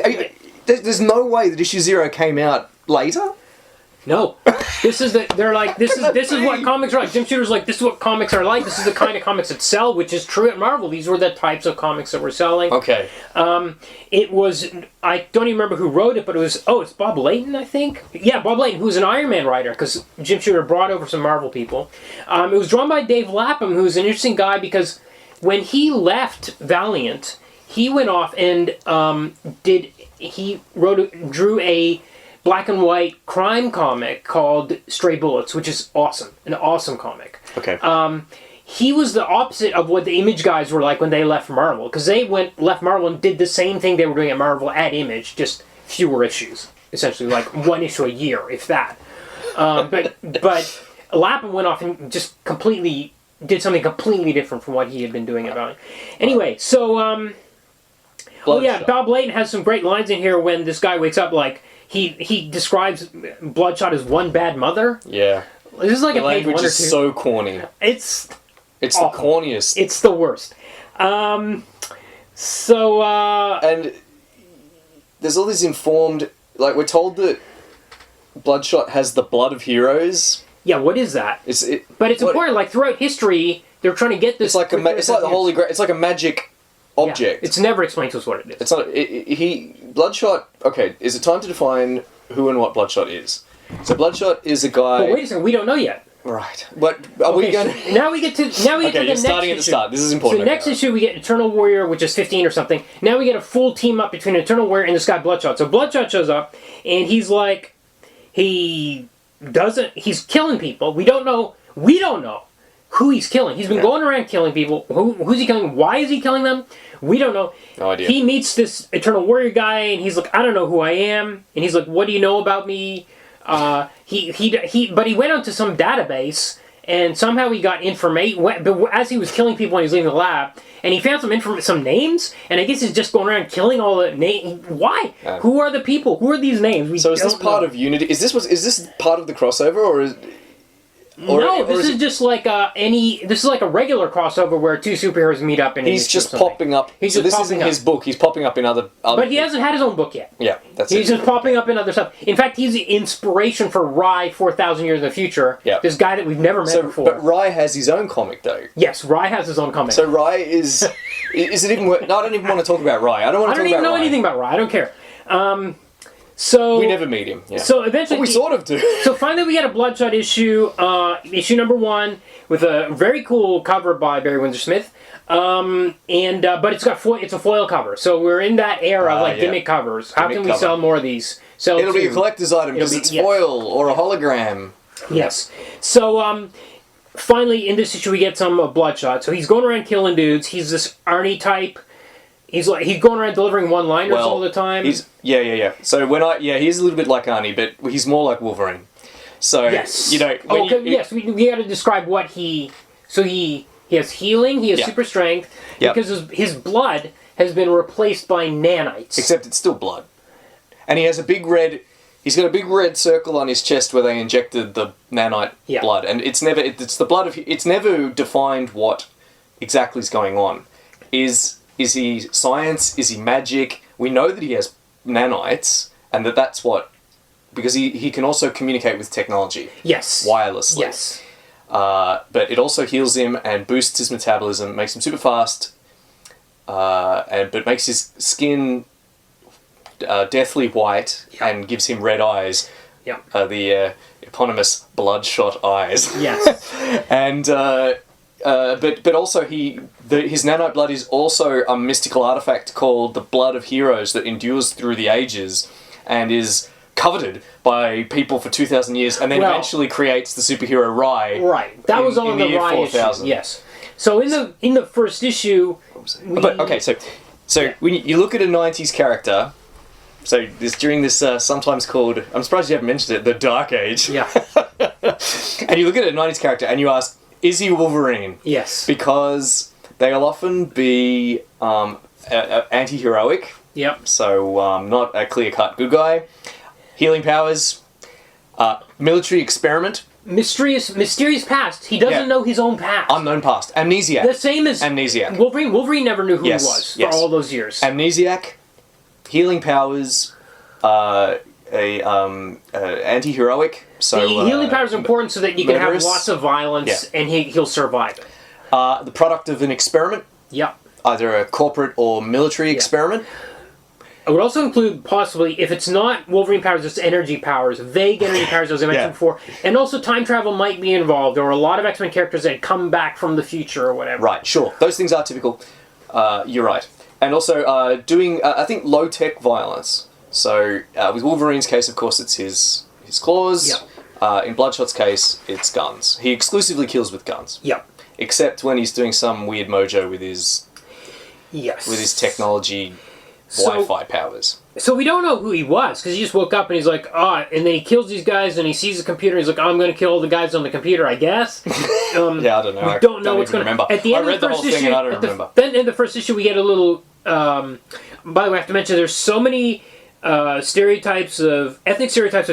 There's no way that issue 0 came out later. no, this is what comics are like. Jim Shooter's like, this is what comics are like. This is the kind of comics that sell, which is true at Marvel. These were the types of comics that were selling. Okay. It was, I don't even remember who wrote it, but it was, it's Bob Layton, I think. Yeah, Bob Layton, who's an Iron Man writer, because Jim Shooter brought over some Marvel people. It was drawn by Dave Lapham, who's an interesting guy because when he left Valiant, he went off and drew a black and white crime comic called Stray Bullets, which is awesome, an awesome comic. Okay. He was the opposite of what the Image guys were like when they left Marvel, because they left Marvel and did the same thing they were doing at Marvel at Image, just fewer issues, essentially, like one issue a year, if that. But Lapham went off and just did something completely different from what he had been doing about it. Anyway, so, Bob Layton has some great lines in here when this guy wakes up, like, he describes Bloodshot as one bad mother. Yeah. This is like the a page 1 or 2. language is so corny. It's the awful. corniest. It's the worst. And there's all this informed... Like, we're told that Bloodshot has the blood of heroes. Yeah, what is that? But it's important. Like throughout history, they're trying to get this. It's like the Holy Grail. It's like a magic object. Yeah, it's never explained to us what it is. It's not. Bloodshot. Okay, is it time to define who and what Bloodshot is? So Bloodshot is a guy. But wait a second, we don't know yet. Right. But are we going? Now we get to the next you're starting issue. at the start. This is important. So next issue we get Eternal Warrior, which is 15 or something. Now we get a full team up between Eternal Warrior and this guy Bloodshot. So Bloodshot shows up, and he's like, he's killing people. We don't know who he's killing. He's been going around killing people. Who's he killing? Why is he killing them? We don't know. No idea. He meets this Eternal Warrior guy, and he's like, I don't know who I am. And he's like, what do you know about me? But he went onto some database, and somehow he got information as he was killing people when he was leaving the lab. And he found some names, and I guess he's just going around killing all the names. Why? Who are the people? Who are these names? So is this part of Unity? Is this part of the crossover, or is? This is just like this is like a regular crossover where two superheroes meet up and he's just popping up. This isn't his book. He's popping up in other. But he hasn't had his own book yet. Yeah, he's just popping up in other stuff. In fact, he's the inspiration for Rai 4,000 years in the future. Yeah. This guy that we've never met before. But Rai has his own comic though. Yes, Rai has his own comic. So Rai is it even worth? No, I don't even want to talk about Rai. I don't want to talk about Rai. I don't even know anything about Rai. I don't care. So we never meet him. Yeah. So eventually, we sort of do. So finally, we get a Bloodshot issue, issue number 1, with a very cool cover by Barry Windsor Smith. But it's a foil cover. So we're in that era of gimmick covers. How can we sell more of these? It'll be a collector's item because it's foil or a hologram. Yes. So finally, in this issue, we get some Bloodshot. So he's going around killing dudes. He's this Arnie type. He's going around delivering one-liners all the time. Yeah. So he's a little bit like Arnie, but he's more like Wolverine. So yes, we got to describe what he. So he has healing. He has super strength because his blood has been replaced by nanites. Except it's still blood. And he has a big red... He's got a big red circle on his chest where they injected the nanite blood. And it's never... It's the blood of... It's never defined what exactly is going on. Is he science? Is he magic? We know that he has nanites, and that's what... Because he can also communicate with technology. Yes. Wirelessly. Yes. But it also heals him and boosts his metabolism, makes him super fast, but makes his skin deathly white and gives him red eyes. Yeah. The eponymous Bloodshot eyes. Yes. And but also his nanite blood is also a mystical artifact called the Blood of Heroes that endures through the ages and is coveted by people for 2,000 years, and then eventually creates the superhero Rai. Right, that was on the Rai issue. Yes. So in the first issue, so when you look at a '90s character, so during this sometimes called, I'm surprised you haven't mentioned it, the Dark Age. Yeah. And you look at a '90s character and you ask, is he Wolverine? Yes. Because they'll often be anti-heroic. Yep. So not a clear-cut good guy. Healing powers, military experiment. Mysterious past. He doesn't know his own past. Unknown past. Amnesiac. The same as Amnesiac. Wolverine never knew who he was for all those years. Amnesiac, healing powers, anti-heroic. So the healing powers are important so that you can have lots of violence and he'll survive it. The product of an experiment. Yep. Either a corporate or military experiment. I would also include, possibly, if it's not Wolverine powers, it's energy powers, vague energy powers, as I mentioned before. And also time travel might be involved, or a lot of X-Men characters that come back from the future or whatever. Right, sure. Those things are typical. You're right. And also doing, I think, low-tech violence. So with Wolverine's case, of course, it's his claws. Yep. In Bloodshot's case, it's guns. He exclusively kills with guns. Yep. Except when he's doing some weird mojo with his technology... Wi-Fi powers. So we don't know who he was, because he just woke up and he's like, and then he kills these guys and he sees the computer and he's like, I'm going to kill all the guys on the computer, I guess. I don't know. We don't know what's going to happen. At the end of the first issue, then in the first issue we get a little, by the way, I have to mention there's so many ethnic stereotypes of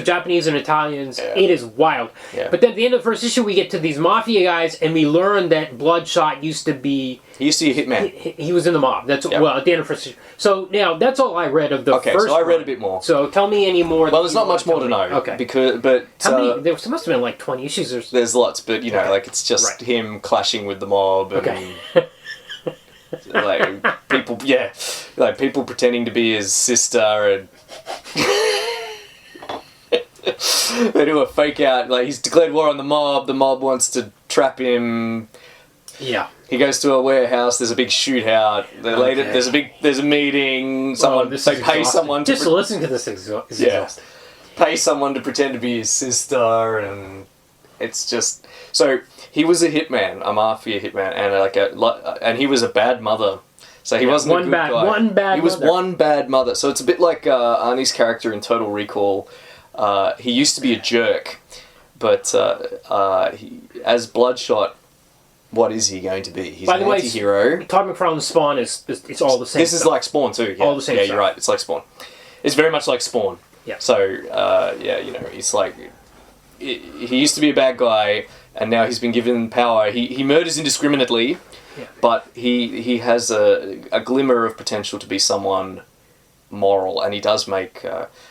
Japanese and Italians. Yeah. It is wild. Yeah. But then at the end of the first issue we get to these mafia guys and we learn that Bloodshot used to be... He used to be a hitman. He was in the mob. That's well at the end of the first issue. So now that's all I read of the first. Okay, so I read a bit more. So tell me any more. Well, there's not much more to know. Okay. But how many? There must have been like 20 issues. There's lots, but you know, like it's just him clashing with the mob and like people. Yeah, like people pretending to be his sister and. They do a fake out. Like he's declared war on the mob. The mob wants to trap him. Yeah. He goes to a warehouse. There's a big shootout. There's a meeting. They pay someone to just listen to this. Exhausting. Pay someone to pretend to be his sister, and it's just so he was a hitman, a mafia hitman, and and he was a bad mother. So he wasn't a good guy. He was one bad mother. So it's a bit like Arnie's character in Total Recall. He used to be a jerk, but as Bloodshot. What is he going to be? He's an anti-hero. Todd McFarlane's Spawn it's all the same This stuff. is like Spawn too. Yeah. All the same stuff. You're right. It's like Spawn. It's very much like Spawn. Yeah. So, it's like... He used to be a bad guy, and now he's been given power. He murders indiscriminately, but he has a glimmer of potential to be someone moral, and he does make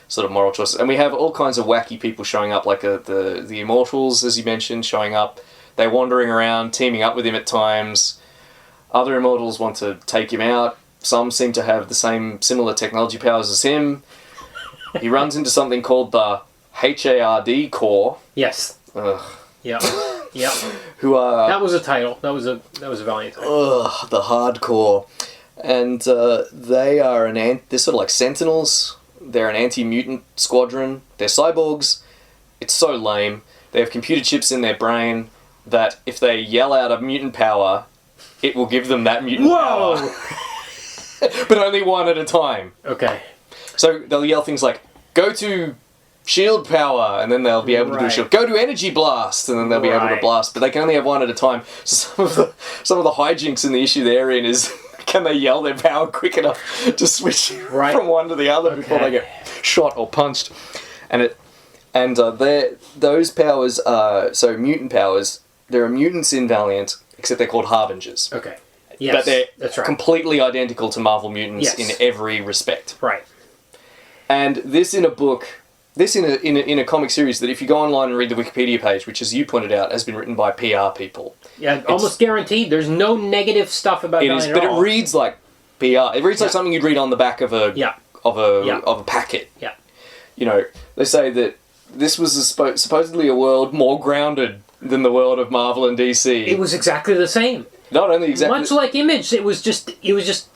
sort of moral choices. And we have all kinds of wacky people showing up, like the Immortals, as you mentioned, showing up. They're wandering around, teaming up with him at times. Other Immortals want to take him out. Some seem to have the similar technology powers as him. He runs into something called the HARD Corps. Yes. Ugh. Yep. Yep. Who are... That was a title. That was a valiant title. Ugh, the Hardcore. And they are they're sort of like Sentinels. They're an anti-mutant squadron. They're cyborgs. It's so lame. They have computer chips in their brain that if they yell out a mutant power, it will give them that mutant power. But only one at a time. Okay. So they'll yell things like, go to shield power, and then they'll be able to do shield. Go to energy blast, and then they'll be able to blast. But they can only have one at a time. So some of the hijinks in the issue they're in is can they yell their power quick enough to switch from one to the other before they get shot or punched? Those powers are so mutant powers. There are mutants in Valiant, except they're called Harbingers. Okay. Yes, but they're that's right. completely identical to Marvel mutants in every respect. Right. And this in a book, in a comic series that if you go online and read the Wikipedia page, which as you pointed out has been written by PR people. Yeah, almost guaranteed. There's no negative stuff about Valiant at all. But it reads like PR. It reads like something you'd read on the back of a packet. Yeah. You know, they say that this was supposedly a world more grounded than the world of Marvel and DC. It was exactly the same. Not only exactly... Much like Image, it was just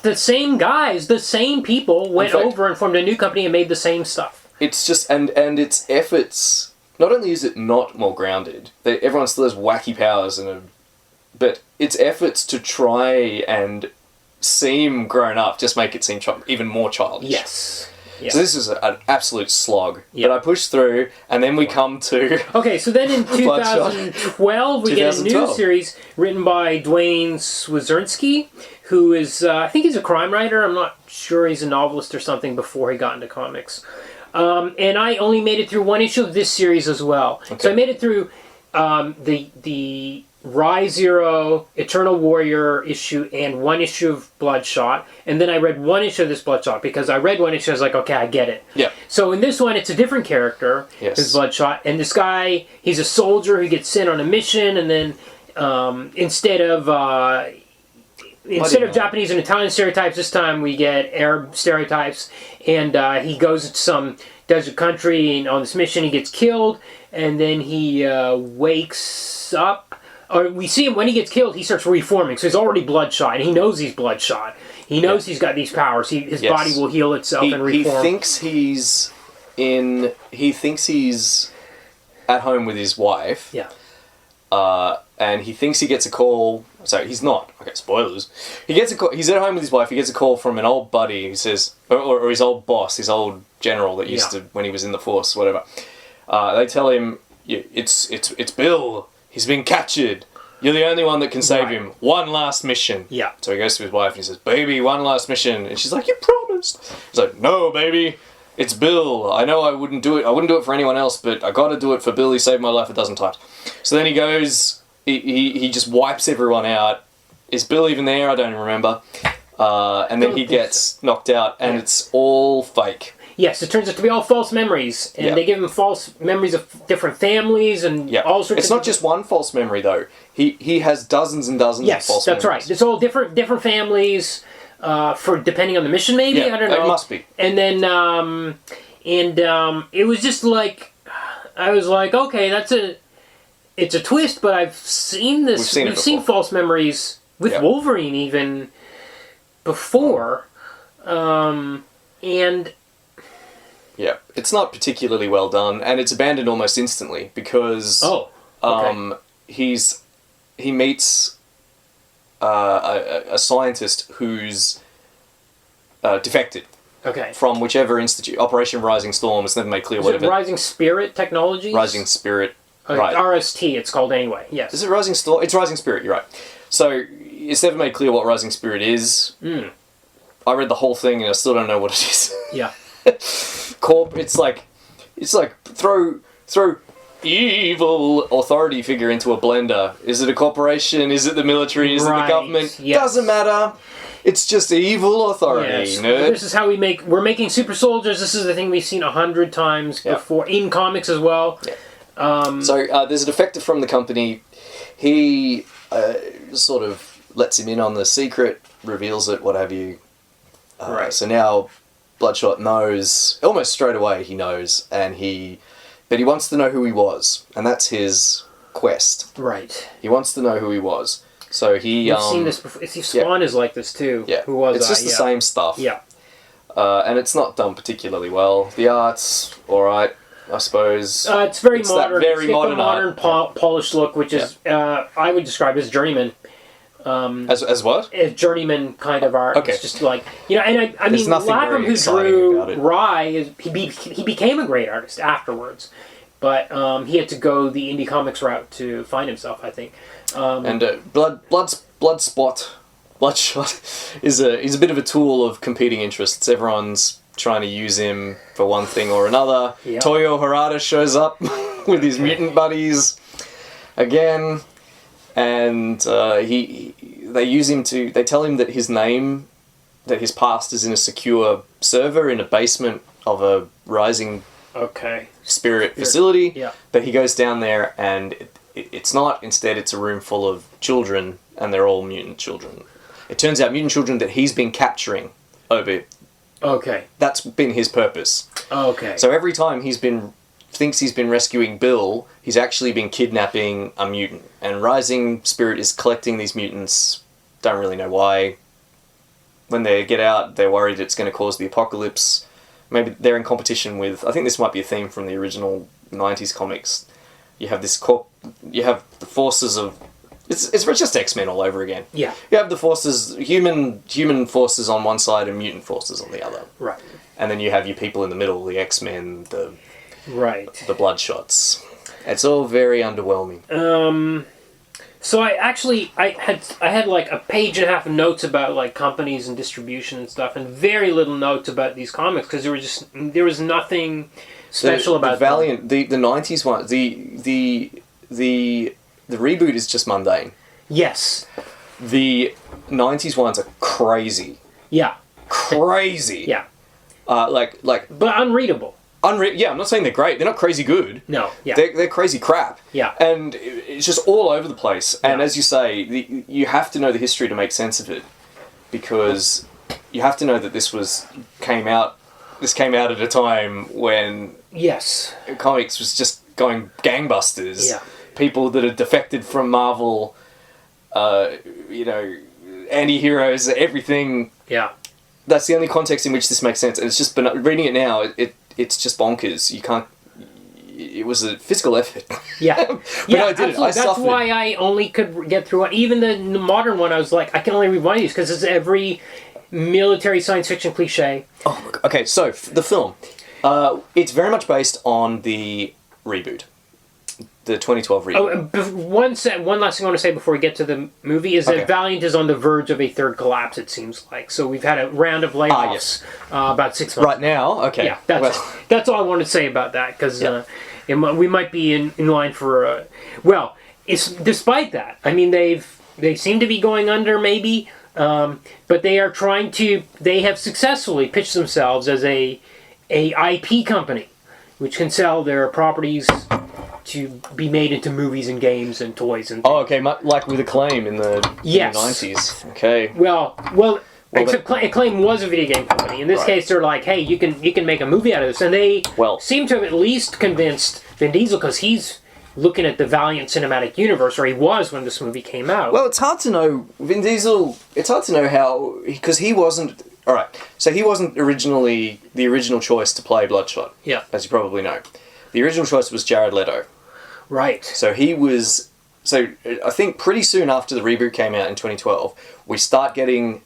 the same guys, the same people went over and formed a new company and made the same stuff. It's just... And its efforts... Not only is it not more grounded, everyone still has wacky powers, but its efforts to try and seem grown up just make it seem even more childish. Yes. Yeah. So this is an absolute slog. But I push through, and then we come to... Okay, so then in 2012, we get a new series written by Duane Swierczynski, who is, I think he's a crime writer. I'm not sure, he's a novelist or something before he got into comics. And I only made it through one issue of this series as well. Okay. So I made it through the Rise Zero, Eternal Warrior issue, and one issue of Bloodshot. And then I read one issue of this Bloodshot, because I read one issue, I was like, okay, I get it. Yeah. So in this one, it's a different character, this Bloodshot. And this guy, he's a soldier who gets sent on a mission, and then instead of Japanese and Italian stereotypes, this time we get Arab stereotypes. And he goes to some desert country, and on this mission he gets killed, and then he wakes up. Or we see him, when he gets killed, he starts reforming. So he's already Bloodshot, and he knows he's Bloodshot. He knows he's got these powers. His body will heal itself and reform. He thinks he's at home with his wife. Yeah. And he thinks he gets a call. Sorry, he's not. Okay, spoilers. He gets a call. He's at home with his wife. He gets a call from an old buddy. He says, or his old boss, his old general that used to, when he was in the force, whatever. They tell him, it's Bill. He's been captured. You're the only one that can save him. One last mission. Yeah. So he goes to his wife and he says, baby, one last mission. And she's like, you promised. He's like, no, baby. It's Bill. I know I wouldn't do it. I wouldn't do it for anyone else, but I got to do it for Bill. He saved my life a dozen times. So then he goes, he just wipes everyone out. Is Bill even there? I don't even remember. And then he gets knocked out, and it's all fake. Yes, it turns out to be all false memories, and they give him false memories of different families and all sorts. It's not just one false memory though. He has dozens and dozens of false memories. Yes, that's right. It's all different families for depending on the mission. Maybe I don't know. It must be. And then it was just like I was like, okay, it's a twist, but I've seen this. We've seen false memories with Wolverine even before, and. Yeah, it's not particularly well done, and it's abandoned almost instantly because he meets a scientist who's defected from whichever institute. Operation Rising Storm. It's never made clear what it is. Rising Spirit Technologies? Rising Spirit. Right. RST, it's called anyway. Yes. Is it Rising Storm? It's Rising Spirit. You're right. So it's never made clear what Rising Spirit is. I read the whole thing, and I still don't know what it is. Yeah. It's like throw evil authority figure into a blender. Is it a corporation? Is it the military? Is it the government? Yes. Doesn't matter. It's just evil authority. Yes. This is how we're making super soldiers. This is the thing we've seen 100 times before in comics as well. Yeah. So there's a defector from the company. He sort of lets him in on the secret, reveals it, what have you. So now Bloodshot knows, almost straight away he knows, but he wants to know who he was, and that's his quest. Right. He wants to know who he was. So he... We've seen this before. Spawn is like this too. Yeah. Who was It's just the same stuff. Yeah. And it's not done particularly well. The art's alright, I suppose. It's very modern. That very modern polished look, which is, I would describe as journeyman. As what? As journeyman kind of art. Okay. It's just like, and I mean, Lapham, who drew Rye, he became a great artist afterwards, but he had to go the indie comics route to find himself, I think. And Bloodspot Bloodshot is he's a bit of a tool of competing interests. Everyone's trying to use him for one thing or another. Yep. Toyo Harada shows up with his mutant buddies again, and they use him to. They tell him that his his past is in a secure server in a basement of a rising spirit facility. Yeah. But he goes down there, and it's not. Instead, it's a room full of children, and they're all mutant children. It turns out mutant children that he's been capturing over. Okay. That's been his purpose. Okay. So every time thinks he's been rescuing Bill, he's actually been kidnapping a mutant. And Rising Spirit is collecting these mutants. Don't really know why. When they get out, they're worried it's going to cause the apocalypse. Maybe they're in competition with... I think this might be a theme from the original 90s comics. You have you have the forces of... It's just X-Men all over again. Yeah. You have the forces, human forces on one side and mutant forces on the other. Right. And then you have your people in the middle, the X-Men, the Bloodshots. It's all very underwhelming. So I had like a page and a half of notes about like companies and distribution and stuff, and very little notes about these comics because there was nothing special about the Valiant, the 90s one, the reboot is just mundane. Yes. The 90s ones are crazy. Yeah. Crazy. Yeah. But unreadable. Yeah, I'm not saying they're great. They're not crazy good. No. Yeah. They're crazy crap. Yeah. And it's just all over the place. And as you say, you have to know the history to make sense of it, because you have to know that this came out at a time when comics was just going gangbusters. Yeah. People that had defected from Marvel, anti-heroes, everything. Yeah. That's the only context in which this makes sense. And it's just, reading it now, it's just bonkers. You can't... It was a physical effort. Yeah. But I did it. That's why I only could get through it. Even the modern one, I was like, I can only read one of these, because it's every military science fiction cliche. Oh, okay, so, the film. It's very much based on the reboot. The 2012 reboot. Oh, one last thing I want to say before we get to the movie is that Valiant is on the verge of a third collapse, it seems like. So we've had a round of layoffs about 6 months. Right now? Okay. Yeah, that's all I wanted to say about that, because we might be in line for... it's despite that. I mean, they seem to be going under, maybe, but they are trying to... They have successfully pitched themselves as a IP company, which can sell their properties to be made into movies and games and toys and things. Oh, okay, like with Acclaim in the 90s. Okay. Well, except Acclaim was a video game company. In this case, they're like, hey, you can make a movie out of this. And they seem to have at least convinced Vin Diesel, because he's looking at the Valiant cinematic universe, or he was when this movie came out. Well, it's hard to know. Vin Diesel, it's hard to know how... Because he wasn't... Alright, so he wasn't originally the original choice to play Bloodshot. Yeah. As you probably know. The original choice was Jared Leto. Right. So he was... So I think pretty soon after the reboot came out in 2012, we start getting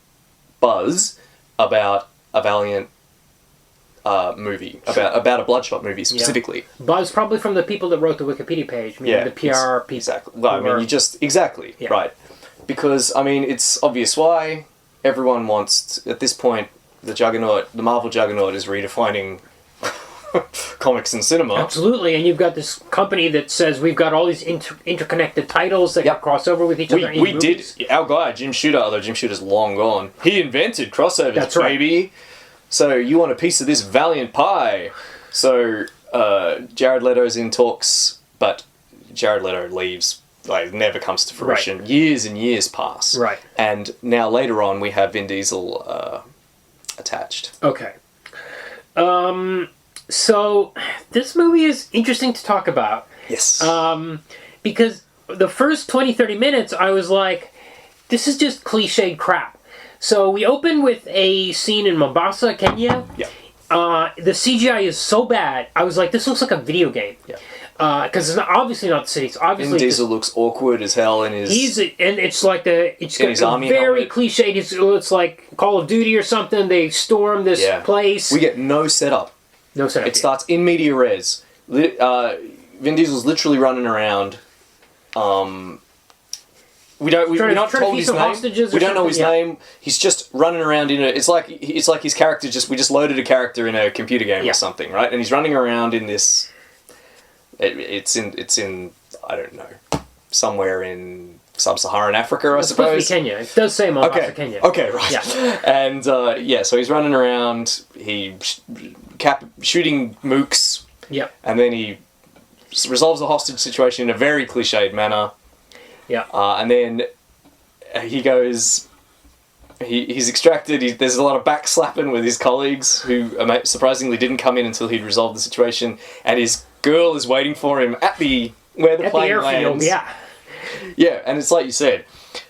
buzz about a Valiant movie, about a Bloodshot movie specifically. Yeah. Buzz probably from the people that wrote the Wikipedia page, the PR people. Exactly. Well, I mean, right. Because, I mean, it's obvious why. Everyone wants, at this point, the Marvel juggernaut is redefining comics and cinema. Absolutely, and you've got this company that says we've got all these interconnected titles that cross over with each other in movies. Our guy, Jim Shooter, although Jim Shooter's long gone, he invented crossovers, that's right. Baby. So you want a piece of this Valiant pie. So Jared Leto's in talks, but Jared Leto leaves. Like, never comes to fruition. Right. Years and years pass. Right. And now later on, we have Vin Diesel attached. Okay. So, this movie is interesting to talk about. Yes. Because the first 20, 30 minutes, I was like, this is just cliched crap. So, we open with a scene in Mombasa, Kenya. Yeah. The CGI is so bad, I was like, this looks like a video game. Yeah. Because it's obviously not the city. It's obviously Vin Diesel looks awkward as hell in his... and it's like it's very cliched. It's like Call of Duty or something. They storm this place. We get no setup. No setup. It starts in media res. Vin Diesel's literally running around we're not told his name. We don't know his name. He's just running around in a. It's like his character we just loaded a character in a computer game or something, right? And he's running around in this. It's in I don't know, somewhere in sub-Saharan Africa, I suppose. It's supposed to be Kenya. It does say Mombasa, Kenya. Okay, right. Yeah. And so he's running around. Shooting mooks. Yep. And then he resolves the hostage situation in a very cliched manner. Yeah. And then he goes. He's extracted. There's a lot of backslapping with his colleagues who surprisingly didn't come in until he'd resolved the situation. And his girl is waiting for him at where the plane lands. Yeah. Yeah, and it's like you said.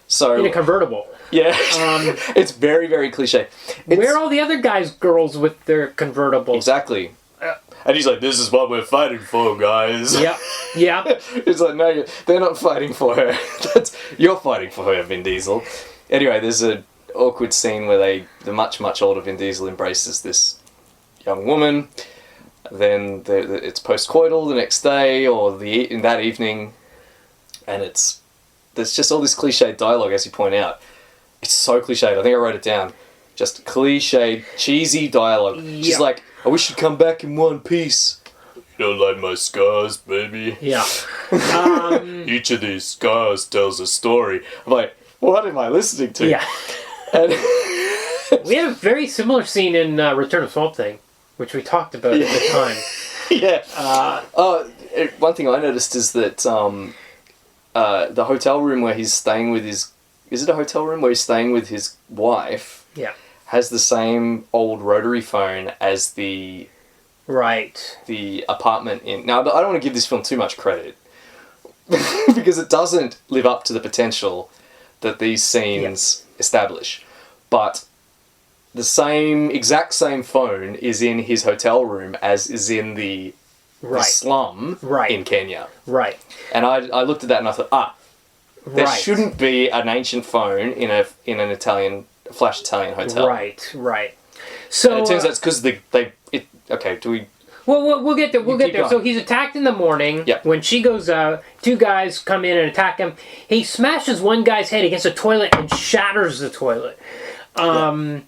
So in a convertible. Yeah. It's very, very cliche. Where are all the other girls with their convertibles? Exactly. And he's like, this is what we're fighting for, guys. Yep. Yeah. It's like, no, they're not fighting for her. You're fighting for her, Vin Diesel. Anyway, there's an awkward scene where the much, much older Vin Diesel embraces this young woman. Then it's post-coital the next day or in that evening. And there's just all this cliched dialogue, as you point out. It's so cliched. I think I wrote it down. Just cliched, cheesy dialogue. Yep. She's like, I wish you'd come back in one piece. You don't like my scars, baby. Yeah. Each of these scars tells a story. I'm like, what am I listening to? Yeah. And we had a very similar scene in Return of Swamp Thing, which we talked about at the time. Yeah. One thing I noticed is that the hotel room where he's staying with his... Is it a hotel room where he's staying with his wife? Yeah. Has the same old rotary phone as the apartment in... Now, I don't want to give this film too much credit because it doesn't live up to the potential that these scenes establish. But the exact same phone is in his hotel room as is in the slum in Kenya. Right. And I looked at that and I thought, there shouldn't be an ancient phone in an Italian... flash Italian hotel. Right. So and it turns out it's because okay, do we... Well, we'll get there. We'll get there. So he's attacked in the morning. Yep. When she goes out, two guys come in and attack him. He smashes one guy's head against a toilet and shatters the toilet. And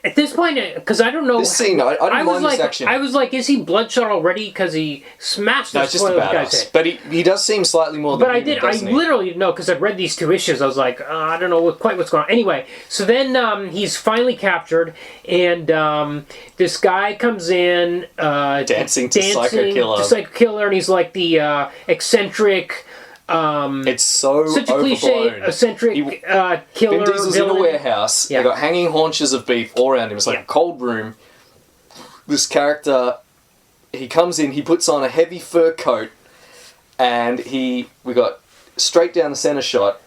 at this point, because I don't know... This scene, I don't mind this action. I was like, is he Bloodshot already? Because he smashed the toilet with the guy's head. But he does seem slightly more than I literally know, because I've read these two issues. I was like, I don't know quite what's going on. Anyway, so then he's finally captured, and this guy comes in... dancing to Psycho Killer, and he's like the eccentric... it's so such a cliche, eccentric killer. Vin Diesel's villain. in a warehouse. Yeah. They got hanging haunches of beef all around him. It's like a cold room. This character, he comes in. He puts on a heavy fur coat, and we got straight down the center shot.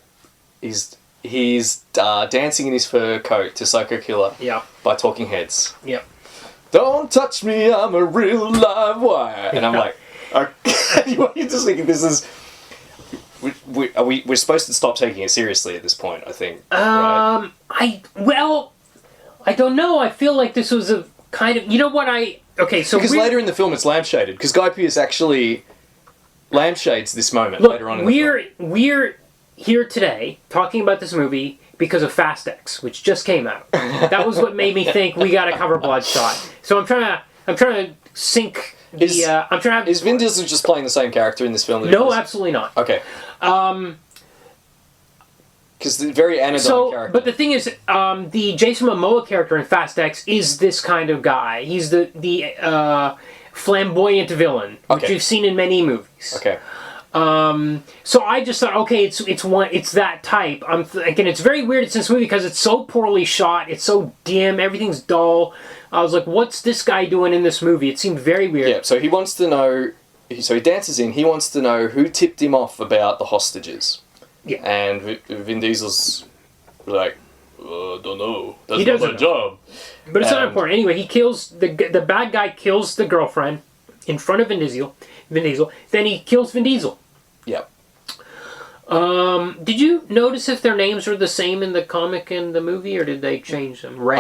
He's dancing in his fur coat to Psycho Killer. Yeah. By Talking Heads. Yep. Don't touch me, I'm a real live wire. And I'm like, okay. You're just thinking this is. We're supposed to stop taking it seriously at this point, I think. Right? I don't know. I feel like this was a kind of... You know what because later in the film it's lampshaded, because Guy Pearce actually lampshades this moment later on in the film. We're here today talking about this movie because of Fast X, which just came out. That was what made me think we got to cover Bloodshot. So I'm trying to sync... Is Vin Diesel just playing the same character in this film? No, absolutely not. Okay. Because the very anodyne character. But the thing is, the Jason Momoa character in Fast X is this kind of guy. He's the flamboyant villain, which you've seen in many movies. Okay. So I just thought, okay, it's that type. I'm thinking it's very weird. It's this movie because it's so poorly shot. It's so dim. Everything's dull. I was like, what's this guy doing in this movie? It seemed very weird. Yeah. So he wants to know. So he dances in. He wants to know who tipped him off about the hostages. Yeah. And Vin Diesel's like, don't know. That's not my job. But it's not important. Anyway, he kills the bad guy. Kills the girlfriend in front of Vin Diesel. Then he kills Vin Diesel. Yep. Did you notice if their names are the same in the comic and the movie, or did they change them? Ray.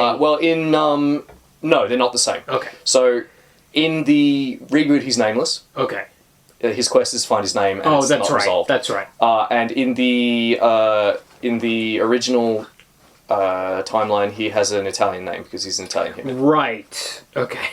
No, they're not the same. Okay. So in the reboot, he's nameless. Okay. his quest is to find his name, and it's that's not right. resolved. That's right. And in the original timeline, he has an Italian name because he's an Italian hitman. Right. Okay.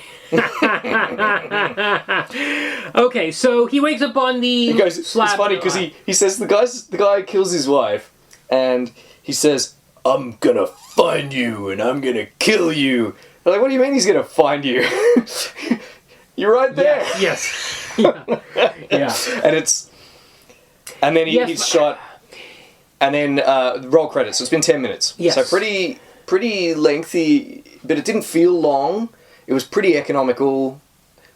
Okay, so he wakes up on the slab. It's funny because he says the guy kills his wife, and he says, "I'm gonna find you and I'm gonna kill you." I'm like, what do you mean he's gonna find you? You're right there. Yeah, yes. Yeah. And then he's shot, and then roll credits. So it's been 10 minutes. Yes. So pretty lengthy, but it didn't feel long. It was pretty economical.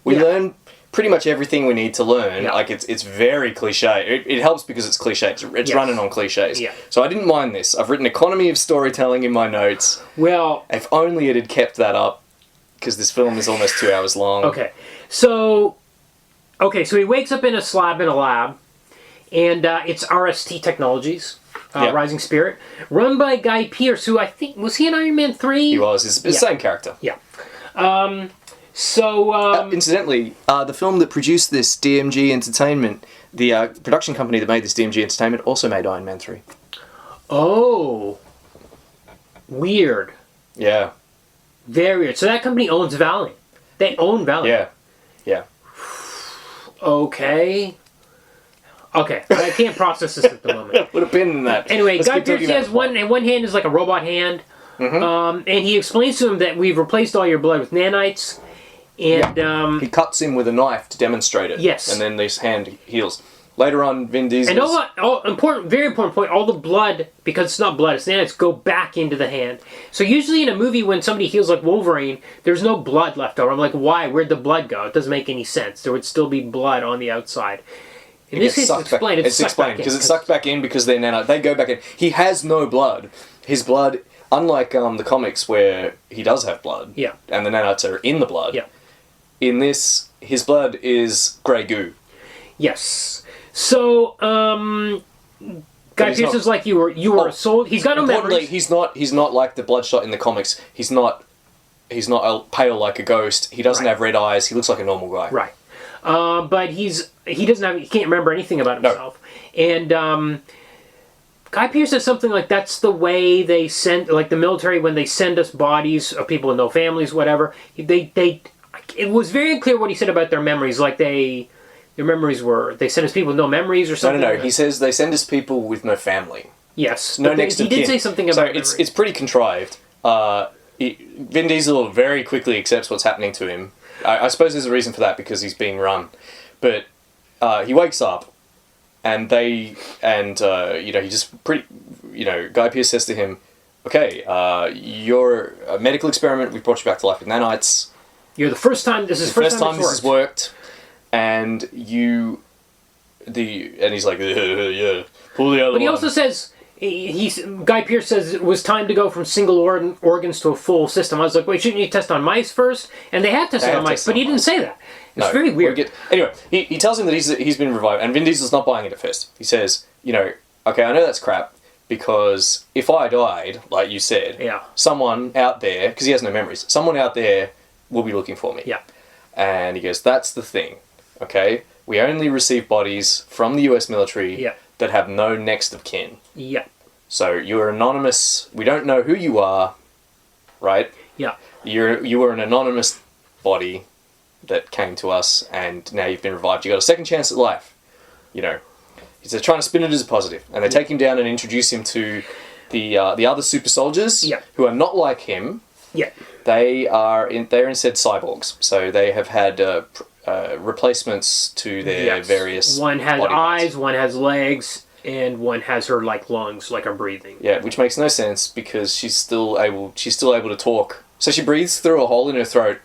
We learned pretty much everything we need to learn. Yeah. Like it's very cliche. It helps because it's cliche. It's running on cliches. Yeah. So I didn't mind this. I've written economy of storytelling in my notes. Well, If only it had kept that up, because this film is almost 2 hours long. Okay, so he wakes up in a slab in a lab, and it's RST Technologies, Rising Spirit, run by Guy Pearce, who I think was he in Iron Man 3? He was. He's the same character. Yeah. Incidentally, the film that produced this, DMG Entertainment, the production company that made this, DMG Entertainment, also made Iron Man 3. Oh, weird. Yeah. Very weird. So that company owns Valiant. They own Valiant. Yeah. Okay, I can't process this at the moment. Would have been that. Anyway, Guy Pearce has one hand is like a robot hand. And he explains to him that we've replaced all your blood with nanites, and he cuts him with a knife to demonstrate it. Yes. And then this hand heals. Later on, Vin Diesel. and very important point, all the blood, because it's not blood, it's nanites, go back into the hand. So usually in a movie when somebody heals like Wolverine, there's no blood left over. I'm like, why? Where'd the blood go? It doesn't make any sense. There would still be blood on the outside. In this case, it's explained. It's explained because it's sucked back in because they're nanite. They go back in. He has no blood. His blood, unlike the comics where he does have blood, and the nanites are in the blood. Yeah. In this, his blood is grey goo. Yes. So, Guy Pearce is like you were a soul. He's got no memories. He's not like the Bloodshot in the comics. He's not pale like a ghost. He doesn't have red eyes. He looks like a normal guy. Right. But he can't remember anything about himself. No. And Guy Pearce says something like, that's the way they send, like the military, when they send us bodies of people with no families, whatever, it was very unclear what he said about their memories, like their memories were, they sent us people with no memories or something. No. He says they send us people with no family. Yes. No next of kin. He did say something about So it's pretty contrived. Vin Diesel very quickly accepts what's happening to him. I suppose there's a reason for that because he's being run. But he wakes up and he just Guy Pearce says to him, okay, you're a medical experiment. We've brought you back to life with nanites. You're the first time this has worked. And he's like, yeah, pull the other one. But he also says, Guy Pearce says it was time to go from single organs to a full system. I was like, wait, shouldn't you test on mice first? And they have tested on mice, but he didn't say that. It's very weird. Anyway, he tells him that he's been revived, and Vin Diesel's not buying it at first. He says, okay, I know that's crap, because if I died, like you said, someone out there, because he has no memories, someone out there will be looking for me. Yeah. And he goes, that's the thing, okay? We only receive bodies from the US military that have no next of kin. Yeah. So you're anonymous. We don't know who you are, right? Yeah. You were an anonymous body that came to us, and now you've been revived. You got a second chance at life. He's trying to spin it as a positive, and they take him down and introduce him to the other super soldiers who are not like him. Yeah. They're instead cyborgs, so they have had replacements to their various. One has body eyes, parts. one has legs, and one has her lungs, like her breathing. Yeah, which makes no sense because she's still able to talk. So she breathes through a hole in her throat,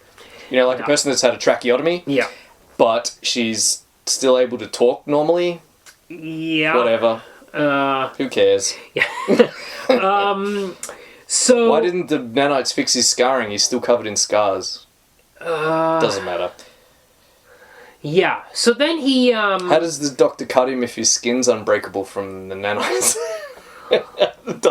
like a person that's had a tracheotomy. Yeah. But she's still able to talk normally. Yeah. Whatever. Who cares? Yeah. So why didn't the nanites fix his scarring? He's still covered in scars. Doesn't matter. Yeah. So then he. How does the doctor cut him if his skin's unbreakable from the nanites?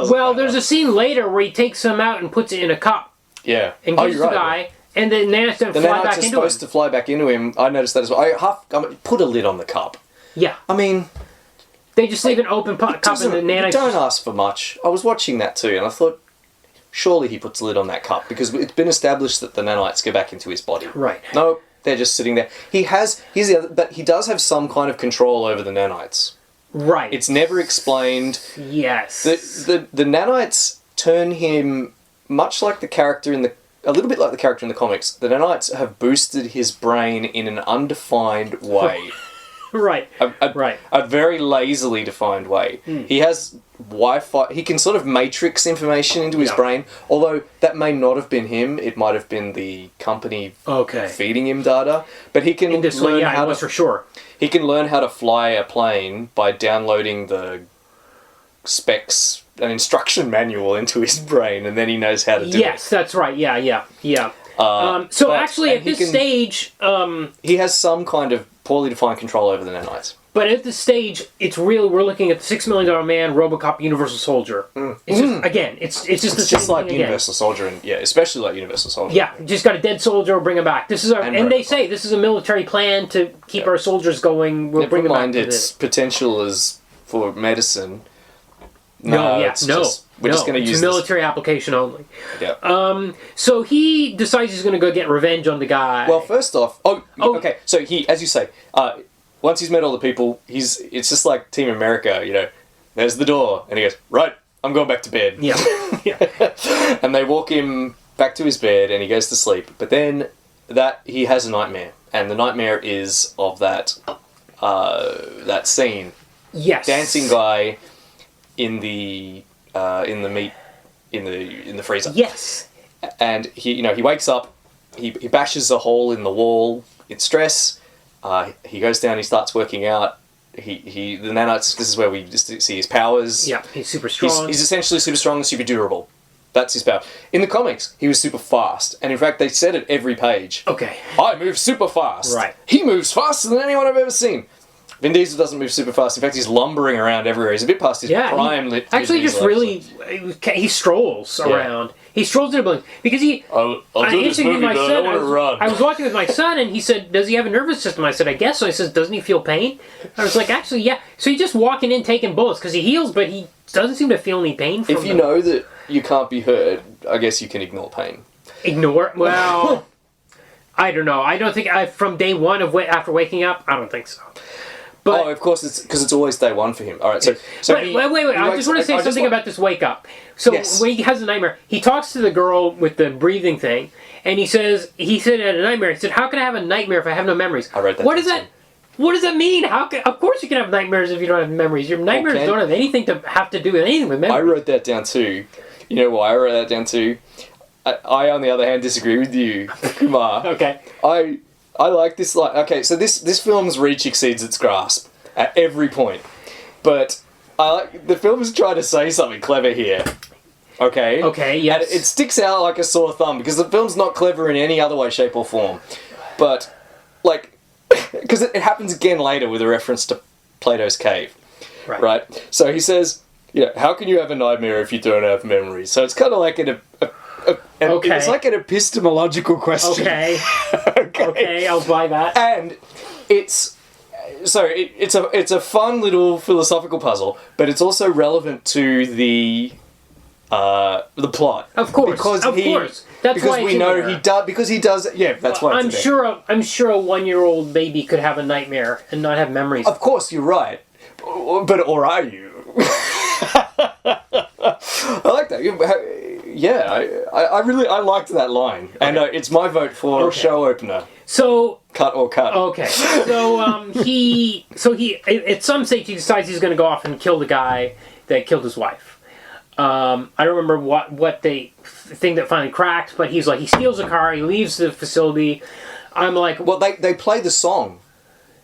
Well, there's a scene later where he takes him out and puts it in a cup. Yeah. And gives the guy, And the nanites don't The fly nanites back are into supposed him. to fly back into him. I noticed that as well. I put a lid on the cup. Yeah. I mean... They just leave an open cup and the nanites... Don't ask for much. I was watching that too, and I thought, surely he puts a lid on that cup, because it's been established that the nanites go back into his body. Right. No, they're just sitting there. Here's the other... But he does have some kind of control over the nanites. Right. It's never explained. Yes. The nanites turn him much like the character in the... A little bit like the character in the comics. The nanites have boosted his brain in an undefined way. Right. A very lazily defined way. He has Wi-Fi. He can sort of matrix information into his brain, although that may not have been him. It might have been the company feeding him data. But he can learn how to... for sure. He can learn how to fly a plane by downloading the specs, an instruction manual into his brain, and then he knows how to do it. Yes, that's right. Yeah. So actually, at this stage... he has some kind of poorly defined control over the nanites. But at this stage, it's really, we're looking at the $6 Million Man, RoboCop, Universal Soldier. It's just, again, it's just the same like thing Universal Soldier, and especially like Universal Soldier. Yeah, just got a dead soldier, bring him back. This is and they say this is a military plan to keep our soldiers going. We'll bring them back to its potential as for medicine. We're just going to use it's a military application only. Yeah. So he decides he's going to go get revenge on the guy. Well, first off, okay. So he, as you say, once he's met all the people, it's just like Team America. There's the door, and he goes, right, I'm going back to bed. Yeah. And they walk him back to his bed, and he goes to sleep. But then he has a nightmare, and the nightmare is of that scene. Yes. Dancing guy in the freezer. Yes. And he wakes up, he bashes a hole in the wall in stress. He goes down, he starts working out. The nanites, this is where we just see his powers. Yeah, he's super strong. He's essentially super strong and super durable. That's his power. In the comics, he was super fast. And in fact, they said it every page. Okay. I move super fast. Right. He moves faster than anyone I've ever seen. Vin Diesel doesn't move super fast. In fact, he's lumbering around everywhere. He's a bit past his prime. He strolls around. He strolls in a building because I'll do this movie, but I don't want to run. I was watching with my son, and he said, "Does he have a nervous system?" I said, "I guess so." He says, "Doesn't he feel pain?" I was like, "Actually, yeah." So he's just walking in, taking bullets because he heals, but he doesn't seem to feel any pain from them. If you know that you can't be hurt, I guess you can ignore pain. Ignore? Well, I don't know. I don't think from day one after waking up, I don't think so. But, of course, it's because it's always day one for him. All right, so wait. I just want to say something about this wake up. So when he has a nightmare, he talks to the girl with the breathing thing, and he said at a nightmare, he said, "How can I have a nightmare if I have no memories?" I read that. What does that mean? Of course you can have nightmares if you don't have memories. Your nightmares don't have anything to have to do with anything with memories. I wrote that down too. You know why I wrote that down too? I on the other hand, disagree with you, Kumar. Okay. I like this. So this film's reach exceeds its grasp at every point, but the film is trying to say something clever here. Okay. Okay. Yes. And it sticks out like a sore thumb because the film's not clever in any other way, shape, or form. But because it happens again later with a reference to Plato's cave. Right. So he says, how can you have a nightmare if you don't have memories? So it's kind of like it's like an epistemological question. Okay. Okay, I'll buy that. And it's a fun little philosophical puzzle, but it's also relevant to the plot. Of course. That's why we know he does. Because he does. Yeah, that's why. I'm sure a 1-year-old baby could have a nightmare and not have memories. Of course, you're right. Or are you? I like that. Yeah, I liked that line, and it's my vote for show opener. So cut. Okay. So he at some stage he decides he's going to go off and kill the guy that killed his wife. I don't remember what the thing that finally cracked, but he's like he steals a car, he leaves the facility. I'm like, well, they play the song